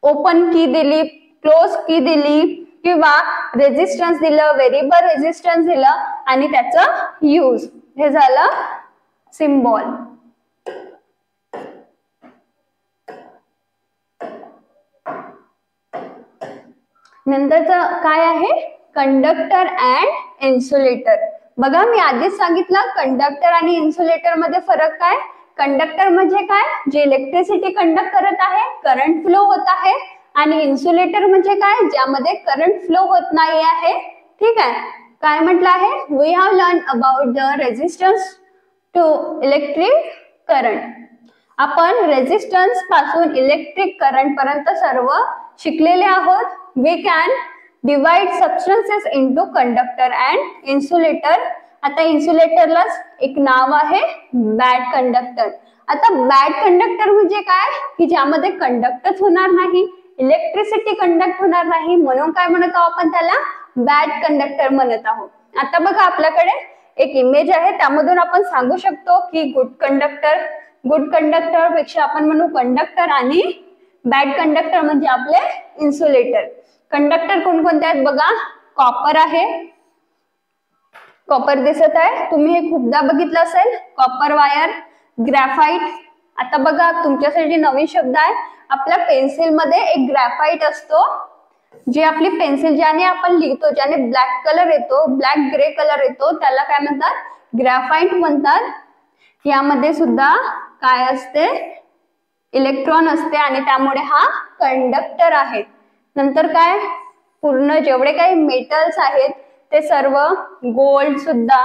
ओपन की दिली, क्लोज की दिली, किंवा रेजिस्टन्स दिलं, व्हेरिएबल रेजिस्टन्स दिलं आणि त्याचं यूज. हे झालं सिम्बॉल. नंतरचं काय आहे कंडक्टर अँड इन्सुलेटर. बघा मी आधीच सांगितलं कंडक्टर आणि इन्सुलेटर मध्ये फरक काय. कंडक्टर म्हणजे काय, जे इलेक्ट्रिसिटी कंडक्ट करत आहे, करंट फ्लो होत आहे. आणि इन्सुलेटर म्हणजे काय, ज्यामध्ये करंट फ्लो होत नाही आहे. ठीक आहे. काय म्हटलं आहे, we have learn about the resistance to electric current. आपण रेझिस्टन्स पासून इलेक्ट्रिक करंट पर्यंत सर्व शिकलेले आहोत. We can divide substances into conductor and insulator. आता इन्सुलेटरलाच एक नाव आहे बॅड कंडक्टर. आता बॅड कंडक्टर म्हणजे काय, की ज्यामध्ये कंडक्टच होणार नाही, इलेक्ट्रिसिटी कंडक्ट होणार नाही, म्हणून काय म्हणत आहोत आपण त्याला बॅड कंडक्टर म्हणत आहोत. आता बघा आपल्याकडे एक इमेज आहे, त्यामधून आपण सांगू शकतो की गुड कंडक्टर पेक्षा आपण म्हणू कंडक्टर आणि बॅड कंडक्टर म्हणजे आपले इन्सुलेटर. कंडक्टर कोणकोणते आहेत बघा, कॉपर आहे, कॉपर दिसत आहे, तुम्ही हे खूपदा बघितलं असेल, कॉपर वायर. ग्रॅफाइट, आता बघा तुमच्यासाठी नवीन शब्द आहे, आपल्या पेन्सिल मध्ये एक ग्रॅफाइट असतो, जी आपली पेन्सिल ज्याने आपण लिहितो, ज्याने ब्लॅक कलर येतो, ब्लॅक ग्रे कलर येतो, त्याला काय म्हणतात, ग्रॅफाइट म्हणतात. यामध्ये सुद्धा काय असते, इलेक्ट्रॉन असते आणि त्यामुळे हा कंडक्टर आहे. नंतर काय, पूर्ण जेवढे काही मेटल्स आहेत ते सर्व, गोल्ड सुद्धा,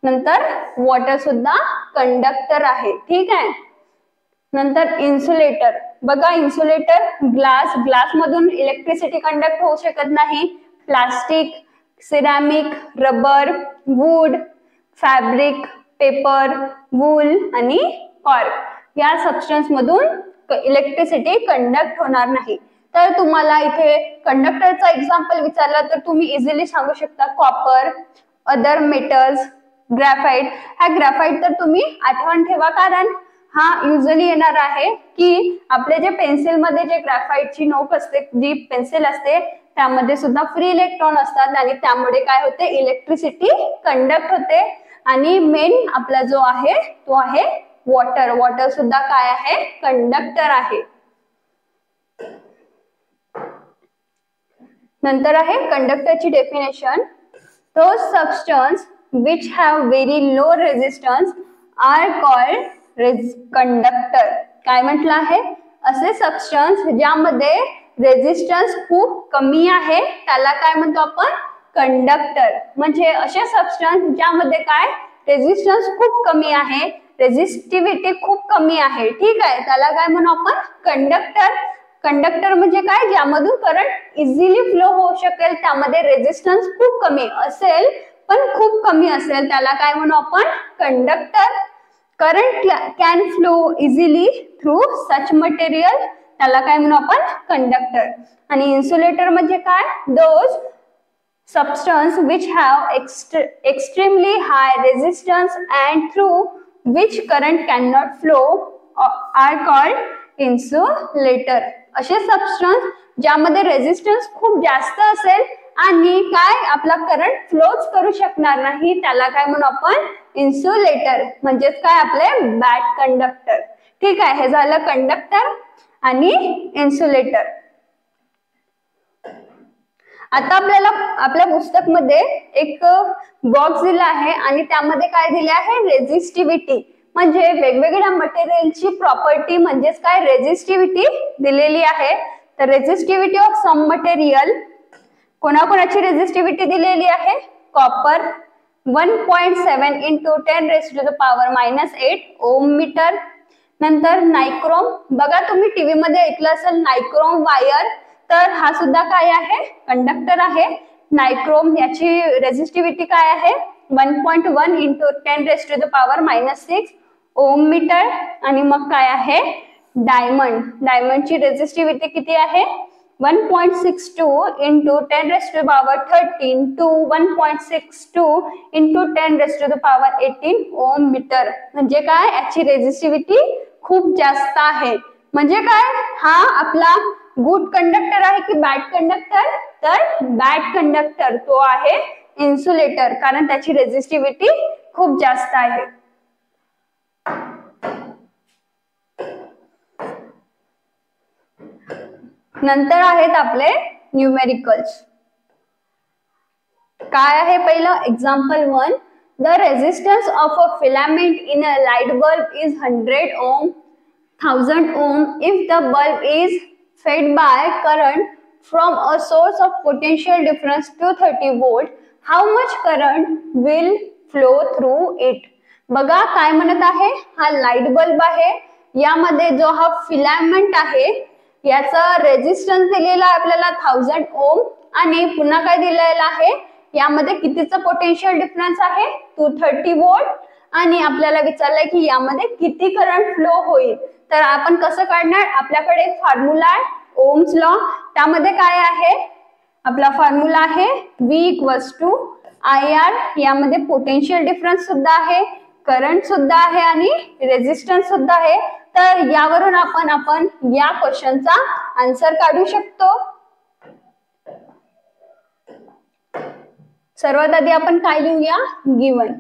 नंतर वॉटर सुद्धा कंडक्टर आहे. ठीक आहे. नंतर इन्सुलेटर, बघा इन्सुलेटर, ग्लास मधून इलेक्ट्रिसिटी कंडक्ट होऊ शकत नाही. Plastic, ceramic, rubber, wood, fabric, paper, wool आणि कॉर्क या सबस्टन्स मधून इलेक्ट्रिसिटी कंडक्ट होणार नाही. तर तुम्हाला इथे कंडक्टरचा एक्झाम्पल विचारला तर तुम्ही इझिली सांगू शकता कॉपर, अदर मेटल्स, ग्रॅफाइट. हा ग्रॅफाइट तर तुम्ही आठवण ठेवा, कारण हा युजली येणार आहे की आपले जे पेन्सिल मध्ये जे ग्रॅफाइटची नोक असते, जी पेन्सिल असते, त्यामध्ये सुद्धा फ्री इलेक्ट्रॉन असतात आणि त्यामुळे काय होते, इलेक्ट्रिसिटी कंडक्ट होते. आणि मेन आपला जो आहे तो आहे वॉटर. वॉटर सुद्धा काय आहे, कंडक्टर आहे. नंतर आहे कंडक्टरची definition. those substances which have very low resistance are called conductor. काय म्हटलं आहे, असे सबस्टन्स ज्यामध्ये रेझिस्टन्स खूप कमी आहे त्याला काय म्हणतो आपण, कंडक्टर. म्हणजे असे सबस्टन्स ज्यामध्ये काय, रेझिस्टन्स खूप कमी आहे, रेझिस्टिव्हिटी खूप कमी आहे. ठीक आहे, त्याला काय म्हणू आपण, कंडक्टर. कंडक्टर म्हणजे काय, ज्यामधून करंट इझिली फ्लो होऊ शकेल, त्यामध्ये रेझिस्टन्स खूप कमी असेल पण खूप कमी असेल, त्याला काय म्हणू आपण, conductor. Current can flow easily through such material, त्याला काय म्हणू आपण, कंडक्टर. आणि इन्सुलेटर म्हणजे काय, those substance which have extremely high resistance and through which current cannot flow are called insulator. असे सबस्टन्स ज्यामध्ये रेझिस्टन्स खूप जास्त असेल आणि काय आपला करंट फ्लोच करू शकणार नाही, त्याला काय म्हणू आपण, इन्सुलेटर. म्हणजेच काय, आपले बॅड कंडक्टर. ठीक आहे, हे झालं कंडक्टर आणि इन्सुलेटर. आता आपल्याला आपल्या पुस्तक मध्ये एक बॉक्स दिला आहे आणि त्यामध्ये काय दिले आहे, रेझिस्टिव्हिटी. म्हणजे वेगवेगळ्या मटेरियलची प्रॉपर्टी म्हणजेच काय, रेझिस्टिव्हिटी दिलेली आहे. तर रेझिस्टिव्हिटी ऑफ सम मटेरियल, कोणाकोणाची रेझिस्टिव्हिटी दिलेली आहे, कॉपर 1.7 into 10⁻⁻8 ओम मीटर. नंतर नायक्रोम, बघा तुम्ही टीव्ही मध्ये ऐकलं असेल नायक्रोम वायर, तर हा सुद्धा काय आहे, कंडक्टर आहे. नायक्रोम याची रेझिस्टिव्हिटी काय आहे, 1.1 into 10⁻⁻6 ओम मीटर. आणि मग काय आहे, डायमंड. डायमंडची रेझिस्टिव्हिटी किती आहे, 1.62 into 10⁻13 to 1.62 into 10⁻18 ohm meter. म्हणजे काय, याची रेझिस्टिव्हिटी खूप जास्त आहे. म्हणजे काय, हा आपला गुड कंडक्टर आहे की बॅड कंडक्टर, तर बॅड कंडक्टर तो आहे इन्सुलेटर, कारण त्याची रेझिस्टिव्हिटी खूप जास्त आहे. नंतर आहेत आपले न्यूमेरिकल्स. काय आहे पहिलं example 1. The resistance of a filament in a light bulb is 100 ohm 1000 ohm if the bulb is fed by current from a source of potential difference 230 volt. How much current will flow through it? बघा काय म्हणत आहे, हा light bulb आहे, यामध्ये जो हा filament आहे याचा रेझिस्टन्स दिलेला आहे आपल्याला 1000 ओम आणि पुन्हा काय दिलेला आहे, यामध्ये कितीचा पोटेन्शियल डिफरन्स आहे 230 वोल्ट आणि आपल्याला विचारलंय की यामध्ये किती करंट फ्लो होईल. तर आपण कसं काढणार, आपल्याकडे एक फॉर्म्युला आहे ओम्स लॉ, त्यामध्ये काय आहे आपला फॉर्म्युला आहे V = IR. यामध्ये पोटेन्शियल डिफरन्स सुद्धा आहे, करंट सुद्धा आहे आणि रेझिस्टन्स सुद्धा आहे. तर यावरून आपण या क्वेश्चनचा आन्सर काढू शकतो. सर्वात आधी आपण काय लिहूया, गिवन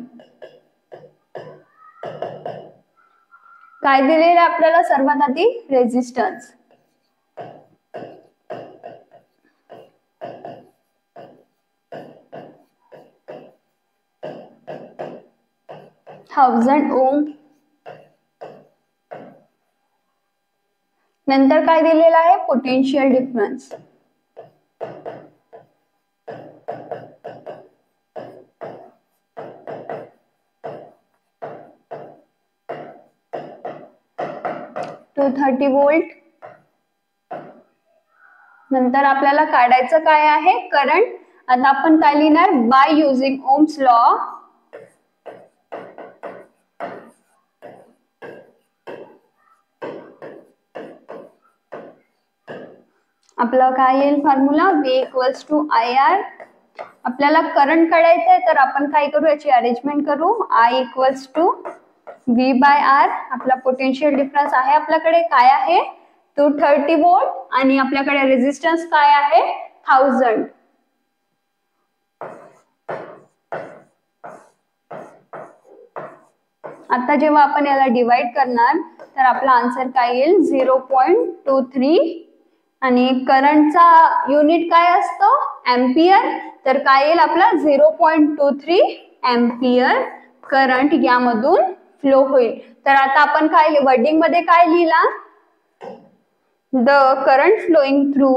काय दिलेलं आपल्याला, सर्वात आधी रेझिस्टन्स. थाउजंड ओम. नंतर काय दिलेलं आहे, पोटेन्शियल डिफरन्स. To 230 volt. नंतर आपल्याला काढायचं काय आहे, करंट. आता आपण काय लिहिणार, बाय युजिंग ओम्स लॉ आपलं काय येईल फॉर्म्युला V = IR. आपल्याला करंट काढायचं आहे तर आपण काय करू, याची अरेंजमेंट करू. I = V/R. आपला पोटेन्शियल डिफरन्स आहे आपल्याकडे काय आहे 230 वोल्ट आणि आपल्याकडे रेझिस्टन्स काय आहे 1000. आता जेव्हा आपण याला डिवाइड करणार तर आपला आन्सर काय येईल 0.23 आणि करंटचा युनिट काय असतो एम्पियर. तर काय येईल आपला 0.23 एम्पियर करंट यामधून फ्लो होईल. तर आता आपण काय वर्डिंग मध्ये काय लिहिला, the current flowing through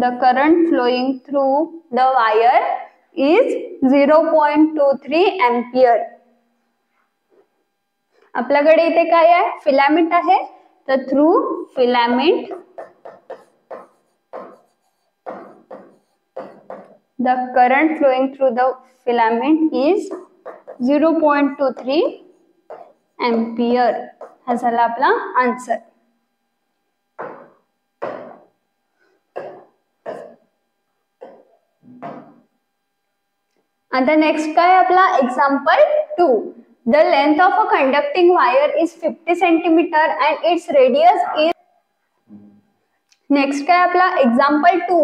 the current flowing through the wire is 0.23 ampere. आपल्याकडे इथे काय आहे फिलामेंट आहे तर through filament the current flowing through the filament is 0.23 ampere. हा झाला आपला आन्सर. आता नेक्स्ट काय आपला example 2. The length of a conducting wire is 50 centimeter and its radius is. Next काय आपला example 2.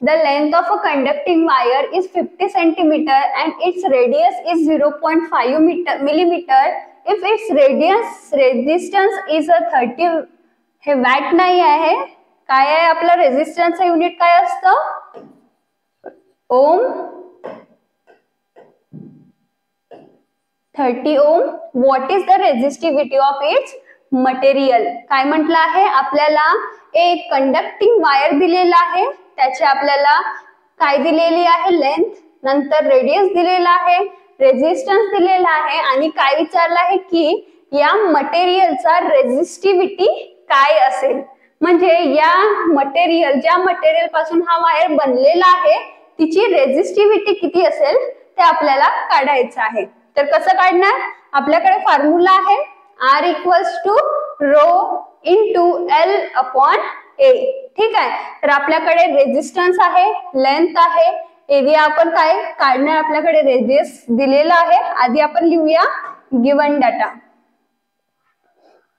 The length of a conducting wire is 50 centimeter and its radius is 0.5 millimeter. If its resistance is a 30. हे watt नाही आहे, काय आहे आपला रेझिस्टन्सचं unit काय असतं ohm. 30 ohm. What is the resistivity of its material. काय म्हटलं आहे आपल्याला, एक कंडक्टिंग वायर दिलेला आहे, त्याची आपल्याला काय दिलेली आहे लेंथ, नंतर रेडियस दिलेला आहे, रेझिस्टन्स दिलेला आहे आणि काय विचारलं आहे की या मटेरियलचा रेझिस्टिव्हिटी काय असेल. म्हणजे या मटेरियल ज्या मटेरियल पासून हा वायर बनलेला आहे तिची रेझिस्टिव्हिटी किती असेल ते आपल्याला काढायचं आहे. तर कसं काढणार, आपल्याकडे फॉर्म्युला आहे R = ρ × L/A. ठीक आहे. तर आपल्याकडे रेझिस्टन्स आहे, लेंथ आहे, एरिया आपण काय काढणार, आपल्याकडे रेडियस दिलेला आहे. आधी आपण लिहूया गिवन डाटा.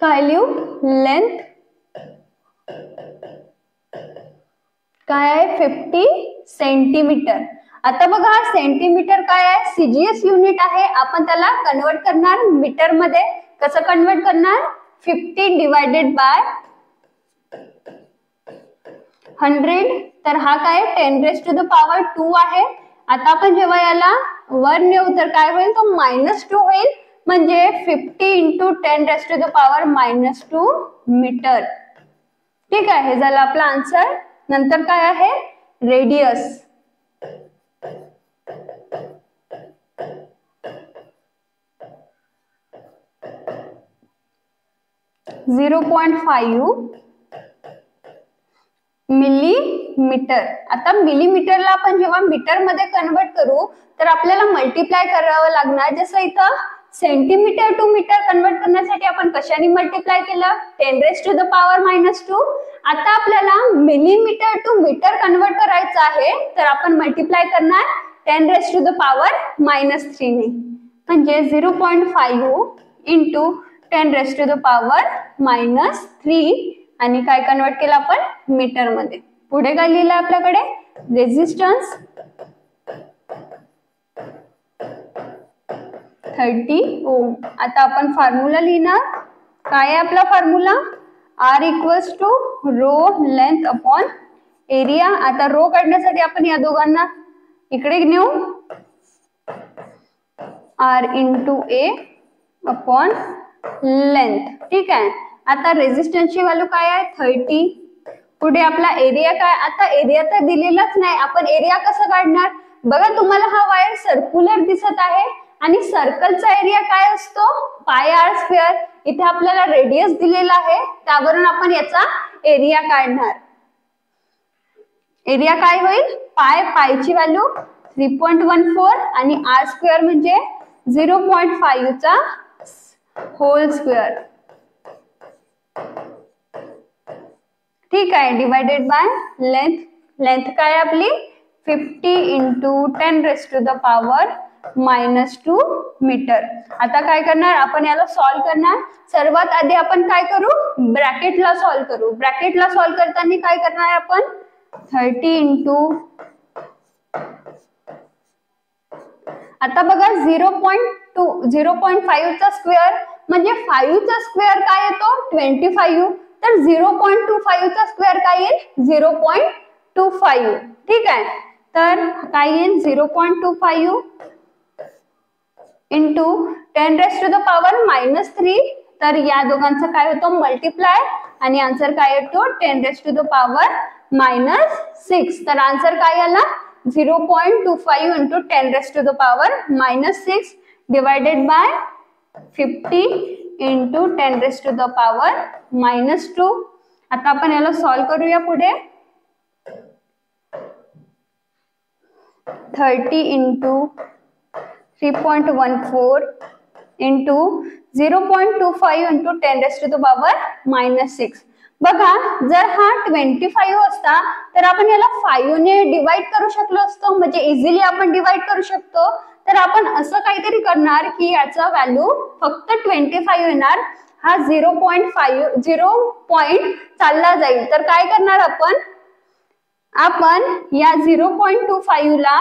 काय लिहू, लेंथ काय आहे 50 सेंटीमीटर. आता बघा हा सेंटीमीटर काय आहे, सीजीएस युनिट आहे. आपण त्याला कन्वर्ट करणार मीटर मध्ये. कसं कन्वर्ट करणार, 50 डिवायडेड बाय 100. तर हा काय 10⁻² आहे. आता आपण जेव्हा याला वर नेऊ तर काय होईल, तो -2 होईल. म्हणजे 50 × 10⁻² मीटर. ठीक आहे, हे झालं आपला आन्सर. नंतर काय आहे, रेडियस. (0.5 मिलीमीटर. आता मिलीमीटरला आपण जेव्हा मीटर मध्ये कन्वर्ट करू तर आपल्याला मल्टिप्लाय करावं लागणार. जसं इथं सेंटीमीटर टू मीटर कन्वर्ट करण्यासाठी आपण कशाने मल्टिप्लाय केलं, 10⁻². आता आपल्याला मिलीमीटर टू मीटर कन्वर्ट करायचं आहे तर आपण मल्टिप्लाय करणार 10⁻³ ने. म्हणजे 0.5 × 10⁻³ आणि काय कन्वर्ट केलं आपण मीटर मध्ये. पुढे काय लिहिलं आपल्याकडे, रेझिस्टन्स 30 ओम. आता आपण फॉर्म्युला लिहिणार. काय आहे आपला formula, R = rho length upon area. आता रो काढण्यासाठी आपण या दोघांना इकडे नेऊ, R × A अपॉन लेंथ. ठीक आहे. आता रेझिस्टन्सची व्हॅल्यू काय आहे 30. पुढे आपला एरिया काय, आता एरिया तर दिलेलाच नाही, आपण एरिया कसं काढणार. बघा तुम्हाला हा वायर सर्क्युलर दिसत आहे आणि सर्कलचा एरिया काय असतो, πr². इथे आपल्याला रेडियस दिलेला आहे, त्यावरून आपण याचा एरिया काढणार. एरिया काय होईल, पायची व्हॅल्यू 3.14 आणि r² म्हणजे 0.5 होल स्क्वेअर. ठीक आहे, डिवायडेड बाय लेंथ. लेंथ काय आपली 50 × 10⁻² मीटर. आता काय करणार, आपण याला सॉल्व करणार. सर्वात आधी आपण काय करू, ब्रॅकेटला सॉल्व करू. ब्रॅकेटला सॉल्व करताना काय करणार आपण, 30 × आता बघा 0.5 स्क्वेअर म्हणजे 5 चा स्क्वेअर काय येतो 25. तर 0.25 स्क्वेअर काय येईल 0.25. ठीक आहे, तर काय येईल 0.25 × 10⁻³ तर या दोघांचं काय होतं मल्टिप्लाय आणि आन्सर काय येतो 10⁻⁻6. तर आन्सर काय आला 0.25 × 10⁻⁻6 डिवायडेड बाय 50 × 10⁻². आता आपण याला सॉल्व करूया. पुढे 30 × 3.14 × 0.25 × 10⁻⁻6. बघा जर हा 25 असता तर आपण याला 5 ने डिवाइड करू शकलो असतो, म्हणजे इझिली आपण डिवाइड करू शकतो. तर आपण असं काहीतरी करणार की याचा व्हॅल्यू फक्त 25 येणार, हा 0 पॉइंट चालला जाईल. तर काय करणार आपण या 0.25 ला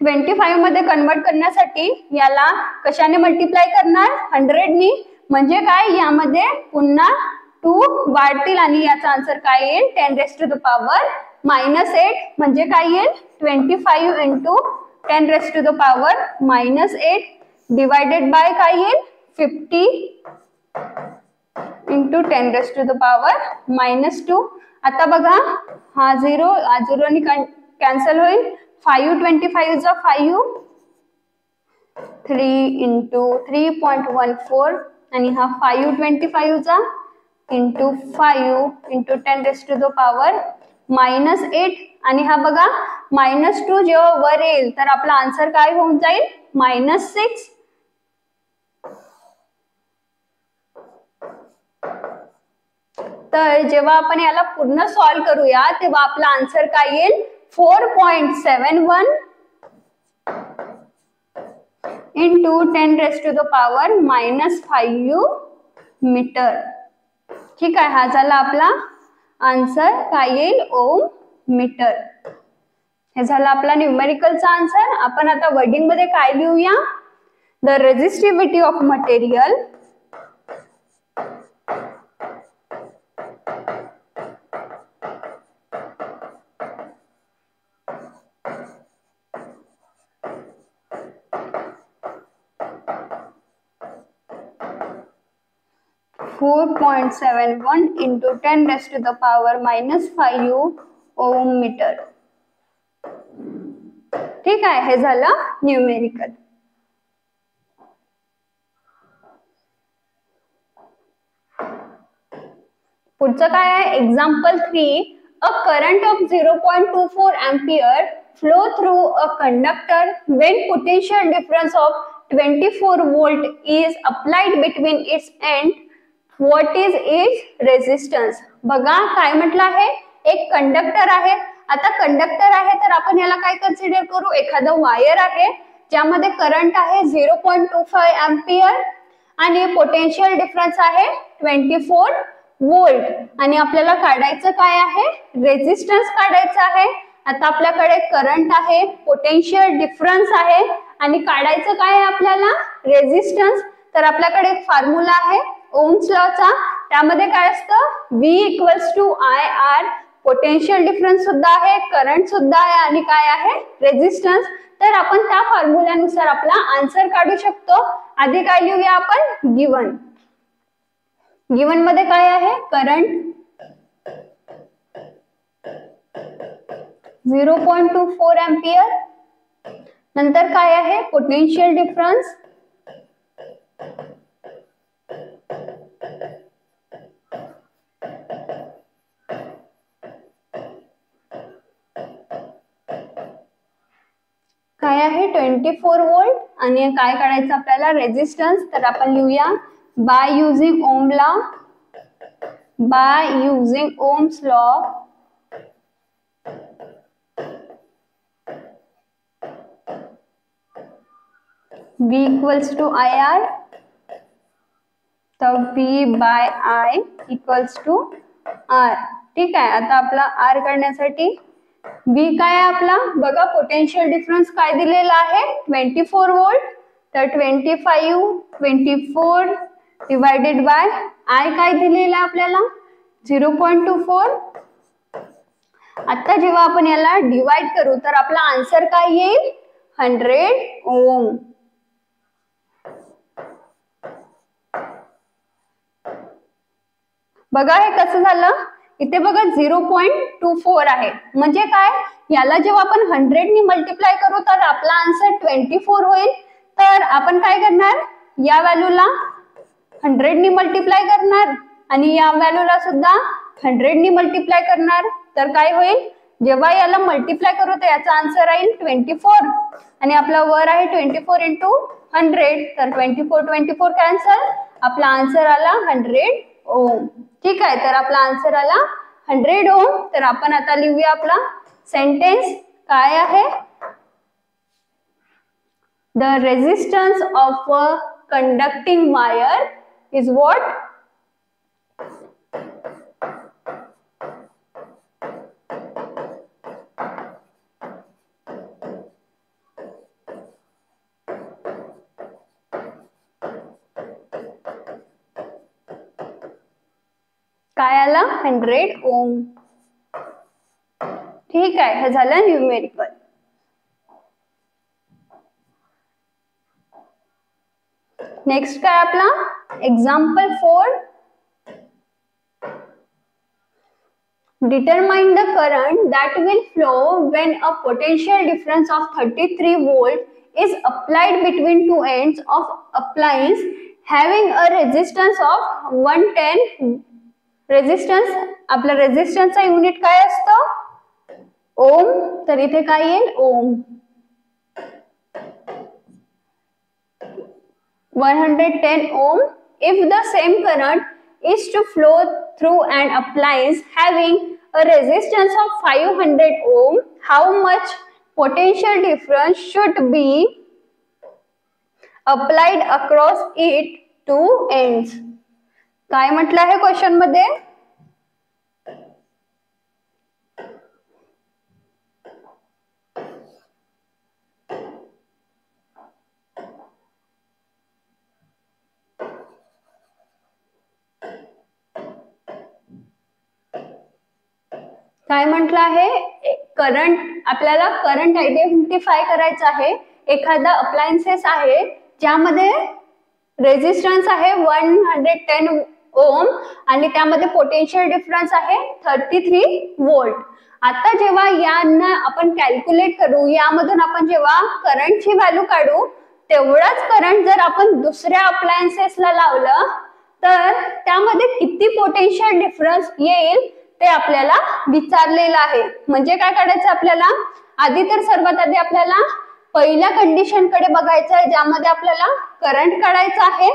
25 मध्ये कन्वर्ट करण्यासाठी याला कशाने मल्टिप्लाय करणार 100 नी. म्हणजे काय यामध्ये पुन्हा 2 वाढतील आणि याचा आन्सर काय येईल 10⁻⁻8 म्हणजे काय येईल 25 × 10⁻⁻8 डिवायडेड बाय काय येईल 50 × 10⁻². आता बघा हा 0 ने कॅन्सल होईल. 5 25 चा 5 3 × 3.14 आणि हा 5 25 चा × 5 × 10⁻⁻8 आणि हा बघा -2 जेव्हा वर येईल तर आपला आन्सर काय होऊन जाईल -6. तर जेव्हा आपण याला पूर्ण सॉल्व करूया तेव्हा आपला आन्सर काय येईल 4.71 × 10⁻⁻5 मीटर. ठीक आहे, हा झाला आपला आन्सर काय येईल? ओम मीटर. हे झालं आपला न्यूमेरिकलचा आन्सर. आपण आता वर्डिंग मध्ये काय लिहूया? The resistivity of material (4.71 into 10 raised to the power -5 ohm meter. ठीक आहे, हे झालं न्यूमेरिकल. पुढचं काय आहे? Example 3. A current of 0.24 ampere flow through a conductor when potential difference of 24 volt is applied between its end. What is its resistance? बघा काय म्हटलं आहे? एक कंडक्टर आहे. आता कंडक्टर आहे तर आपण याला काय कन्सिडर करू? एखादं वायर आहे ज्यामध्ये करंट आहे 0.25 एम्पियर आणि पोटेन्शियल डिफरन्स आहे 24 वोल्ट आणि आपल्याला काढायचं काय आहे? रेझिस्टन्स काढायचं आहे. आता आपल्याकडे करंट आहे, पोटेन्शियल डिफरन्स आहे आणि काढायचं काय आहे आपल्याला? रेझिस्टन्स. तर आपल्याकडे एक फॉर्म्युला आहे ओम्स लॉचा. त्यामध्ये काय असतं? V = IR. पोटेन्शियल डिफरन्स सुद्धा आहे, करंट सुद्धा आहे आणि काय आहे? रेझिस्टन्स. तर आपण त्या फॉर्म्युल्यानुसार आपला आन्सर काढू शकतो. आधी काय लिहूया आपण? गिवन. गिवन मध्ये काय आहे? Current 0.24 ampere. नंतर काय आहे? पोटेन्शियल डिफरन्स काय आहे? 24 वोल्ट आणि काय काढायचं आपल्याला? रेझिस्टन्स. तर आपण लिहूया by using ohm law. By using ohm's law V = IR. तर V/I = R. ठीक आहे. आता आपला R काढण्यासाठी V काय आहे आपला? बघा पोटेन्शियल डिफरन्स काय दिलेला आहे? 24 वोल्ट. तर 24 डिवायडेड बाय I काय दिलेला आपल्याला? 0.24. आता जेव्हा आपण याला डिवाइड करू तर आपला आन्सर काय येईल? 100 ओम. बघा हे कसं झालं? इथे बघा 0.24 आहे म्हणजे काय? याला जेव्हा आपण 100 ने मल्टिप्लाय करू तर आपला आन्सर 24 होईल. तर आपण काय करणार? या व्हॅल्यूला 100 ने मल्टिप्लाय करणार आणि या व्हॅल्यूला सुद्धा 100 ने मल्टिप्लाय करणार. तर काय होईल? जेव्हा याला मल्टिप्लाय करू तर याचा आन्सर येईल 24 आणि आपला वर आहे 24 × 100. तर 24 कॅन्सल. आपला आन्सर आला 100 ओम. ठीक आहे. तर आपला आन्सर आला 100 ओम. तर आपण आता लिहूया आपला सेंटेन्स. काय आहे? The resistance of a conducting wire is what? काय आला? 100 ओम. ठीक आहे. हे झालं न्यूमेरिकल. नेक्स्ट काय आपला? Example 4. Determine the current that will flow when a potential difference of 33 volt is applied between two ends of appliance having a resistance of 110. Resistance. आपला रेझिस्टन्सचा unit काय असतं? ओम. तर इथे काय येईल? ओम. 110 ohm. If the same current is to flow through an appliance having a resistance of 500 ohm, how much potential difference should be applied across it two ends? काय म्हटलं आहे क्वेश्चन मध्ये? काय म्हटलं आहे, करंट, आपल्याला करंट आयडेंटिफाय करायचं आहे. एखादा अप्लायन्सेस आहे ज्यामध्ये रेझिस्टन्स आहे 110 ओम आणि त्यामध्ये पोटेन्शियल डिफरन्स आहे 33 वोल्ट. आता जेव्हा यांना आपण कॅल्क्युलेट करू, यामधून आपण जेव्हा करंटची व्हॅल्यू काढू, तेवढाच करंट जर आपण दुसऱ्या अप्लायन्सेसला लावलं तर त्यामध्ये किती पोटेन्शियल डिफरन्स येईल ते आपल्याला विचारलेलं आहे. म्हणजे काय काढायचं आपल्याला, आधी तर सर्वात आधी आपल्याला पहिल्या कंडिशन कडे बघायचं आहे ज्यामध्ये आपल्याला करंट काढायचा आहे.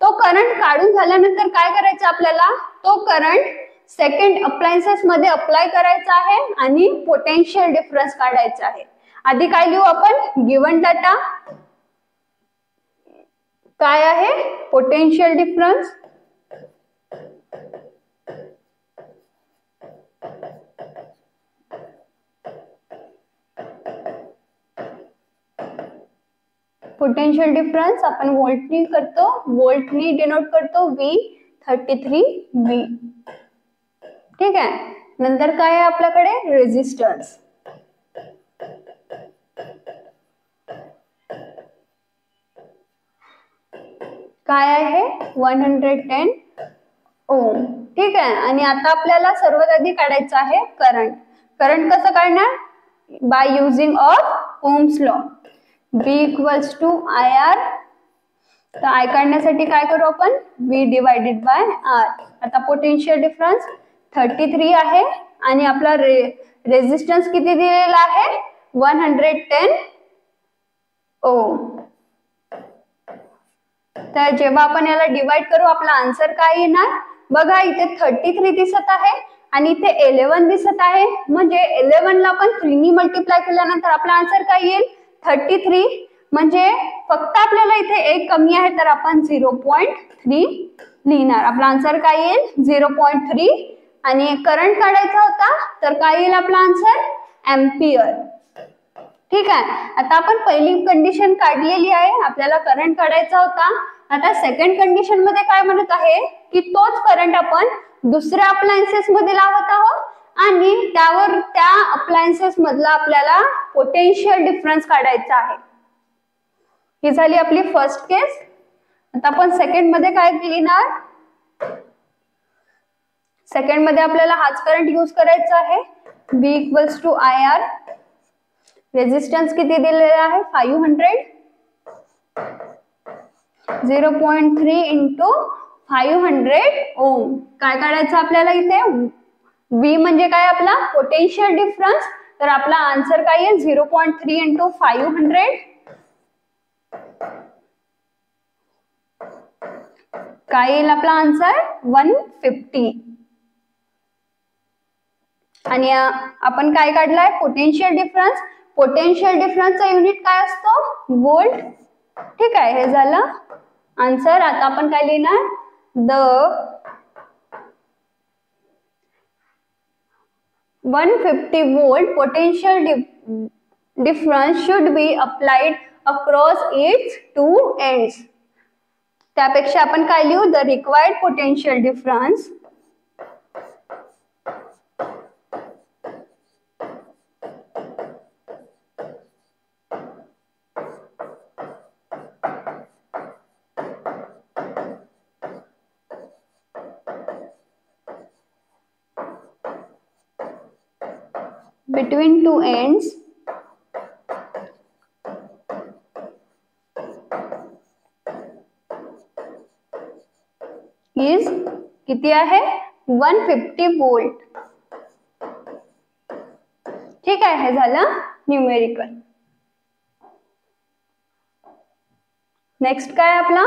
तो करंट काढून झाल्यानंतर काय करायचं आपल्याला, तो करंट सेकंड अप्लायन्सेस मध्ये अप्लाय करायचा आहे आणि पोटेन्शियल डिफरन्स काढायचा आहे. आधी काय लिहू आपण, गिवन डाटा काय आहे, पोटेन्शियल डिफरन्स पोटेन्शियल डिफरन्स आपण व्होल्टनी करतो, व्होल्टनी डिनोट करतो V33V. ठीक आहे. नंतर काय आहे आपल्याकडे, रेजिस्टन्स. काय आहे 110 ओम. ठीक आहे. आणि आता आपल्याला सर्वात आधी काढायचं आहे करंट. करंट कसं काढणार, by using of ohm's law. V equals to IR. तर I काढण्यासाठी काय करू आपण, V डिवायडेड बाय R. आता पोटेन्शियल डिफरन्स 33 आहे आणि आपला रेजिस्टन्स किती दिलेला आहे, 110 ओम. तर जेव्हा आपण याला डिवाइड करू आपला आन्सर काय येणार, बघा इथे 33 दिसत आहे आणि इथे 11 दिसत आहे. म्हणजे 11 ला आपण 3 नी मल्टिप्लाय केल्यानंतर आपला आन्सर काय येईल, 33. म्हणजे फक्त आपल्याला इथे एक कमी आहे तर आपण 0.3 लिहिणार. आपला आन्सर काय येईल 0.3. आणि करंट काढायचा होता तर काय येईल आपला आन्सर, एम्पियर. ठीक आहे. आता आपण पहिली कंडिशन काढलेली आहे, आपल्याला करंट काढायचा होता. आता सेकंड कंडिशन मध्ये काय म्हणत आहे की तोच करंट आपण दुसऱ्या अप्लायन्सेस मध्ये लावत आहोत आणि त्यावर त्या अप्लायन्सेस मधला आपल्याला पोटेन्शियल डिफरन्स काढायचा आहे. ही झाली आपली फर्स्ट केस. आता आपण सेकंड मध्ये काय लिहिणार, सेकंड मध्ये आपल्याला हाच करंट यूज करायचा आहे. V equals to IR. Resistance किती दिलेला आहे, 500. 0.3 इंटू 500 ओम. काय काढायचं आपल्याला इथे, V म्हणजे काय आपला पोटेन्शियल डिफरन्स. तर आपला आन्सर काय येईल 0.3 इंटू 500. काय येईल आपला आन्सर 150. आणि आपण काय काढलाय, पोटेन्शियल डिफरन्स. पोटेन्शियल डिफरन्सचा युनिट काय असतो, व्होल्ट. ठीक आहे. हे झालं आन्सर. आता आपण काय लिहिणार, the 150 volt potential difference should be applied across its two ends. त्यापेक्षा आपण काय लिहू, the required potential difference between two ends is किती आहे, 150 वोल्ट. ठीक आहे. हे झालं न्यूमेरिकल. नेक्स्ट काय आपला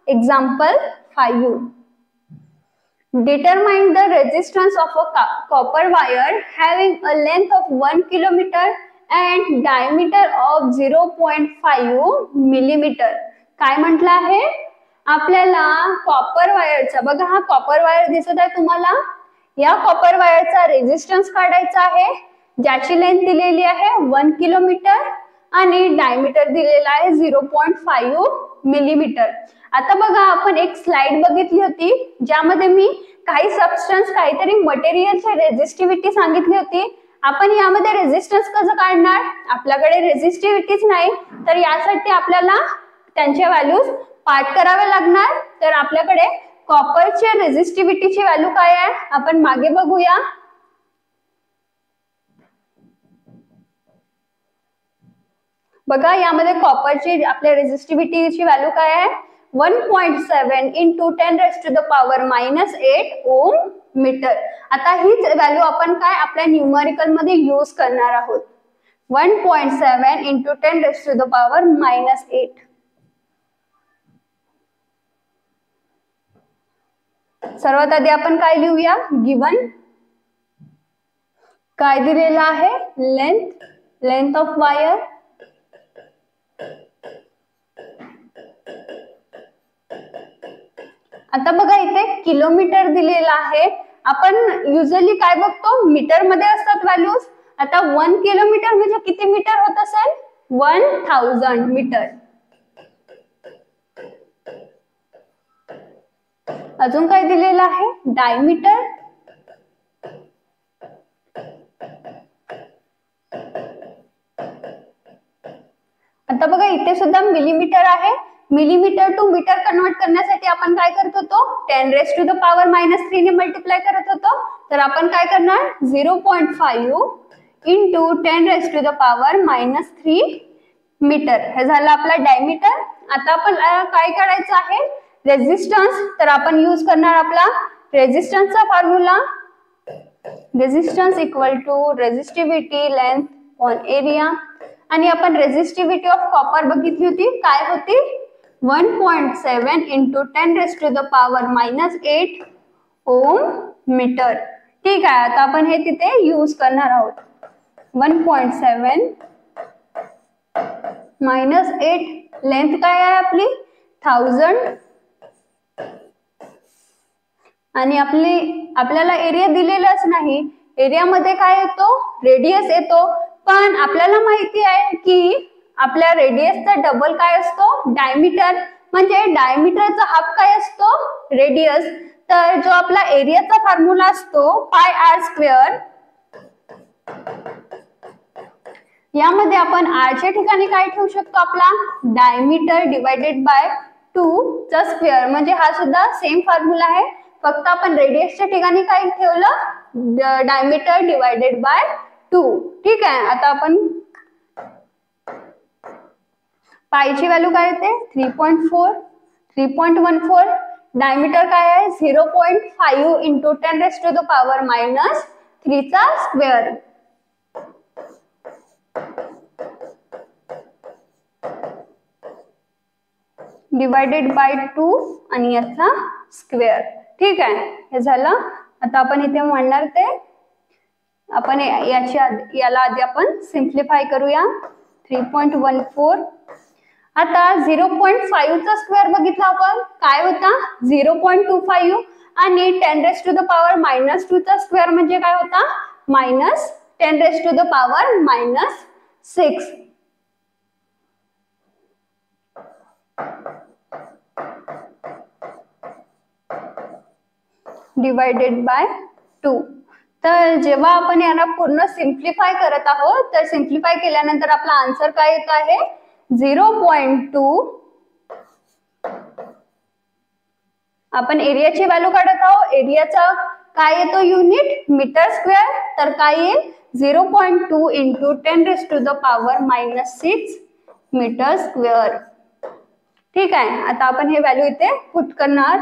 example 5. Determine the resistance of a copper wire having a length of 1 kilometer and diameter of 0.5 millimeter. काय म्हटलं आहे आपल्याला, कॉपर वायरचा, बघा हा कॉपर वायर दिसत आहे तुम्हाला, या कॉपर वायरचा रेजिस्टन्स काढायचा आहे ज्याची लेंथ दिलेली आहे 1 किलोमीटर आणि डायमीटर दिलेला आहे 0.5 मिलीमीटर. आता बघा आपण एक स्लाइड बघितली होती ज्यामध्ये मी काही सबस्टन्स काहीतरी मटेरियलची रेझिस्टिव्हिटी सांगितली होती. आपण यामध्ये रेझिस्टन्स कसं काढणार? आपल्याकडे रेझिस्टिव्हिटीच नाही, तर यासाठी आपल्याला त्यांच्या व्हॅल्यूज पाठ करावे लागणार. तर आपल्याकडे कॉपरच्या रेझिस्टिव्हिटीची व्हॅल्यू काय आहे आपण मागे बघूया. बघा यामध्ये कॉपरची आपल्या रेझिस्टिव्हिटीची व्हॅल्यू काय आहे? 1.7 into 10⁻⁻8 ओम मीटर. आता हीच व्हॅल्यू आपण काय आपल्या न्यूमरिकल मध्ये यूज करणार आहोत. 1.7 into 10⁻⁻8. सर्वात आधी आपण काय लिहूया? गिवन काय दिलेला आहे? लेंथ ऑफ वायर, आता बघा इथे किलोमीटर दिलेला आहे. आपण युजली काय बघतो? मीटर मध्ये असतात व्हॅल्यूज. आता 1 किलोमीटर म्हणजे किती मीटर होत असेल? 1000 मीटर. अजून काय दिलेलं आहे? डायमीटर, आता बघा इथे सुद्धा मिलीमीटर आहे. मिलीमीटर टू मीटर कन्वर्ट करण्यासाठी आपण काय करत होतो? 10⁻⁻³ ने मल्टिप्लाय करत होतो. तर आपण काय करणार? 0.5 into 10⁻⁻³ मीटर. हे झालं आपला डायमीटर. आता आपण काय करायचं आहे? रेझिस्टन्स. तर आपण यूज करणार आपला रेझिस्टन्सचा formula. Resistance equal to resistivity length on area. आणि आपण रेझिस्टिव्हिटी ऑफ कॉपर बघितली होती, काय होती? 1.7 into 10⁻⁻8 ओम मीटर. ठीक आहे, आता आपण हे तिथे यूज करणार आहोत. 1.7 - 8 लेंथ काय आहे आपली? 1000. आणि आपल्याला एरिया दिलेलाच नाही. एरियामध्ये काय येतो? रेडियस येतो. पण आपल्याला माहिती आहे की आपल्या रेडियसचा डबल काय असतो? डायमीटर. म्हणजे डायमीटरचा हाफ काय असतो? रेडियस. तर जो आपला एरियाचा फॉर्म्युला असतो πr², यामध्ये आपण r च्या ठिकाणी काय ठेवू शकतो? आपला डायमीटर डिवायडेड बाय 2 चा स्क्वेअर. म्हणजे हा सुद्धा सेम फॉर्म्युला आहे, फक्त आपण रेडियसच्या ठिकाणी काय ठेवलं? Diameter divided by 2. ठीक आहे, आता आपण पायची व्हॅल्यू काय येते? 3.14. डायमीटर काय आहे? 0.5 into 10⁻⁻³ चा स्क्वेअर. डिवायडेड बाय 2 आणि याचा स्क्वेअर. ठीक आहे, हे झालं. आता आपण इथे म्हणणार ते आपण याला आधी आपण सिम्प्लिफाय करूया. 3.14. आता 0.5 चा स्क्वेअर बघितला आपण, काय होता? 0.25. आणि 10⁻⁻² चा स्क्वेअर म्हणजे काय होता? -10⁻⁻6. Divided by 2. तर जेव्हा आपण याला पूर्ण सिम्प्लिफाय करत आहोत, तर सिम्प्लिफाय केल्यानंतर आपला आन्सर काय येत आहे? 0.2. आपण एरियाची व्हॅल्यू काढत आहोत. एरियाचा काय येतो युनिट? Metre square. तर काय येईल? 0.2 into 10⁻⁻6 मीटर स्क्वेअर. ठीक आहे, आता आपण हे व्हॅल्यू इथे पुट करणार.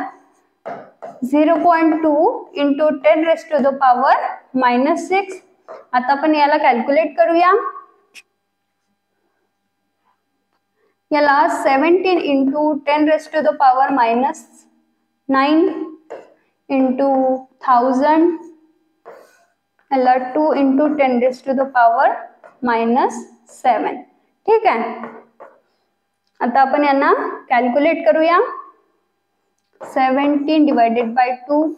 0.2 into 10⁻⁻6. आता आपण याला कॅल्क्युलेट करूया. याला 17 into 10⁻⁹ into 1000. याला 2 into 10⁻⁷. ठीक आहे, आता आपण यांना कॅल्क्युलेट करूया. 17 डिवायडेड बाय 2,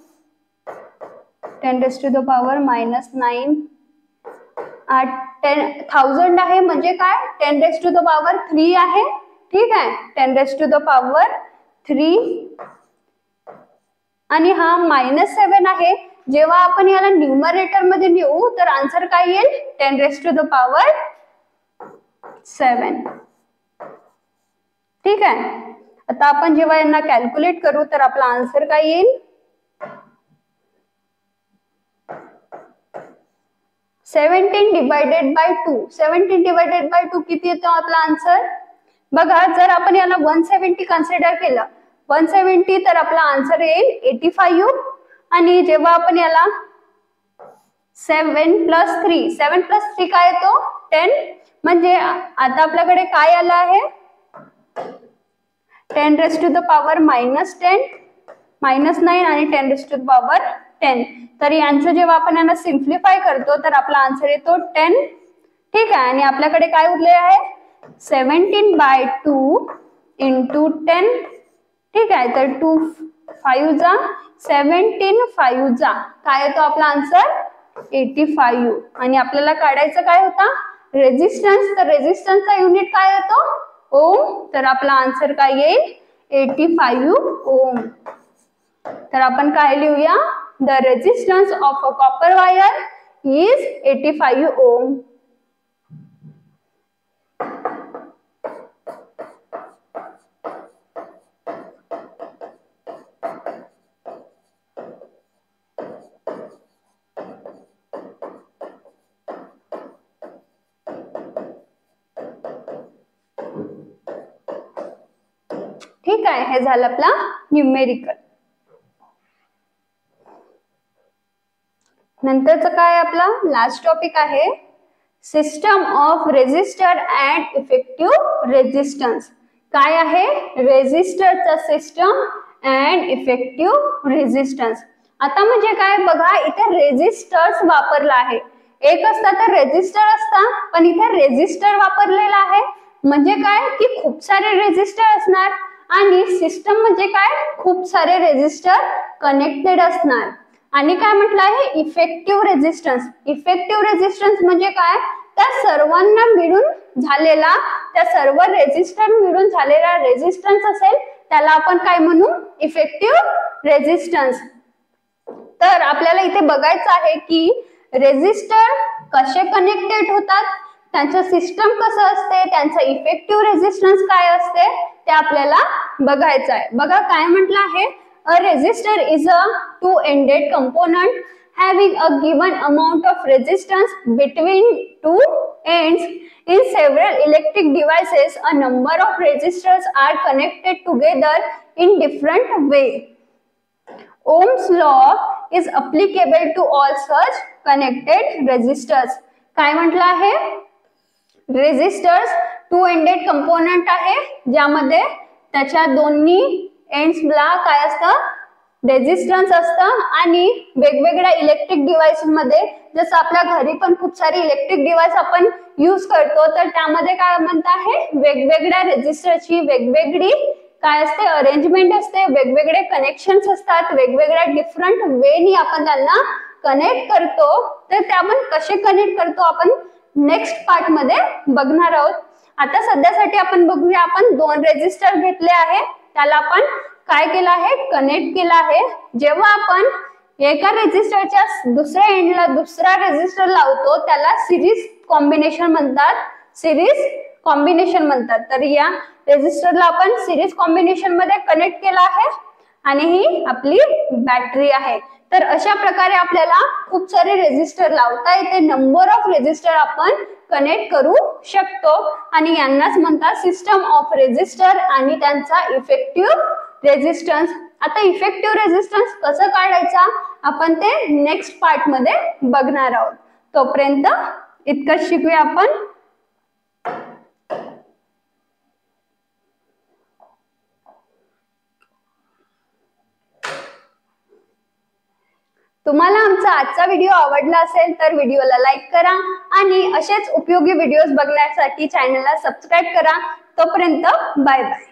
10⁻⁹. 1000 आहे म्हणजे काय? 10⁻³ आहे. ठीक आहे, 10⁻³ आणि हा -7 आहे. जेव्हा आपण याला न्यूमरेटर मध्ये नेऊ तर आन्सर काय येईल 10⁻⁷. ठीक आहे. आता आपण जेव्हा यांना कॅल्क्युलेट करू तर आपला आन्सर काय येईल 17/2. 17/2 किती येतो आपला आन्सर? बघा, जर आपण याला 170 कन्सिडर केलं 170 तर आपला आन्सर येईल 85. आणि जेव्हा आपण याला 7 + 3 काय येतो 10. म्हणजे आता आपल्याकडे काय आलं आहे 10⁻⁻⁻⁹ -9 आणि 10⁻⁻�10. तर यांचं जेव्हा आपण यांना सिम्प्लिफाय करतो तर आपला आन्सर येतो 10. ठीक आहे. आणि आपल्याकडे काय उरले आहे 17/2 × 10. ठीक आहे. तर 2 5 जा 17 5 जा काय येतो आपला आन्सर 85. आणि आपल्याला काढायचं काय होता रेझिस्टन्स. तर रेझिस्टन्सचा युनिट काय येतो ओम. तर आपला आन्सर काय येईल 85 ओम. तर आपण काय लिहूया the resistance of a copper wire is 85 ओम. ठीक आहे. हे झालं आपला न्यूमेरिकल. नंतरचं काय आपला लास्ट टॉपिक आहे system of resistor and effective resistance. काय आहे रेझिस्टरचा सिस्टम अँड इफेक्टिव्ह रेझिस्टन्स. आता म्हणजे काय बघा, इथे रेझिस्टर्स वापरला आहे. एक असता तर रेझिस्टर असता, पण इथे रेझिस्टर वापरलेला आहे. म्हणजे काय की खूप सारे रेझिस्टर असणार आणि सिस्टम म्हणजे काय खूप सारे रेझिस्टर कनेक्टेड असणार. आणि काय म्हटलं आहे इफेक्टिव्ह रेझिस्टन्स. इफेक्टिव्ह रेझिस्टन्स म्हणजे काय त्या सर्वांना मिळून झालेला त्या सर्व रेझिस्टर मिळून झालेला रेझिस्टन्स असेल त्याला आपण काय म्हणू इफेक्टिव्ह रेझिस्टन्स. तर आपल्याला इथे बघायचं आहे की रेझिस्टर कसे कनेक्टेड होतात, त्यांचं सिस्टम कसं असते, त्यांचं इफेक्टिव्ह रेझिस्टन्स काय असते ते आपल्याला बघायचं आहे. बघा काय म्हटलं आहे a resistor is a two-ended component having a given amount of resistance between two ends. In several electric devices, a number of resistors are connected together in different way. Ohm's law is applicable to all such connected resistors. काय म्हटलं आहे resistors to ended component आहे ज्यामध्ये त्याच्या दोन्ही एंड्सला काय असतं resistance असतं. आणि वेगवेगळ्या इलेक्ट्रिक डिव्हाइस मध्ये जसं आपल्या घरी पण खूप सारे इलेक्ट्रिक डिव्हाइस आपण यूज करतो तर त्यामध्ये काय म्हणत आहे वेगवेगळ्या रेझिस्टरची वेगवेगळी काय असते अरेंजमेंट असते, वेगवेगळे कनेक्शन्स असतात, वेगवेगळ्या डिफरंट वेनी आपण त्यांना कनेक्ट करतो. तर ते आपण कसे कनेक्ट करतो आपण नेक्स्ट पार्ट मध्ये बघणार आहोत. आता सध्यासाठी आपण बघूया आपण 2 रेझिस्टर घेतले आहे त्याला आपण काय केलं आहे कनेक्ट केलं आहे. जेव्हा आपण एका रेझिस्टरच्या दुसऱ्या एंडला दुसरा रेझिस्टर लावतो त्याला सिरीज कॉम्बिनेशन म्हणतात. सिरीज कॉम्बिनेशन म्हणतात. तर या रेझिस्टरला आपण सिरीज कॉम्बिनेशन मध्ये कनेक्ट केला आहे आणि ही आपली बॅटरी आहे. तर अशा प्रकारे आपल्याला खूप सारे रेझिस्टर लावता येते. नंबर ऑफ रेझिस्टर आपण कनेक्ट करू शकतो आणि यांनाच म्हणतात सिस्टम ऑफ रेझिस्टर आणि त्यांचा इफेक्टिव्ह रेझिस्टन्स. आता इफेक्टिव्ह रेझिस्टन्स कसं काढायचा आपण ते नेक्स्ट पार्ट मध्ये बघणार आहोत. तोपर्यंत इतकंच शिकूया आपण. तुम्हाला आमचा आजचा व्हिडिओ आवडला असेल तर व्हिडिओला लाईक करा आणि असेच उपयोगी व्हिडिओज बघण्यासाठी चॅनलला सबस्क्राईब करा. तोपर्यंत बाय बाय.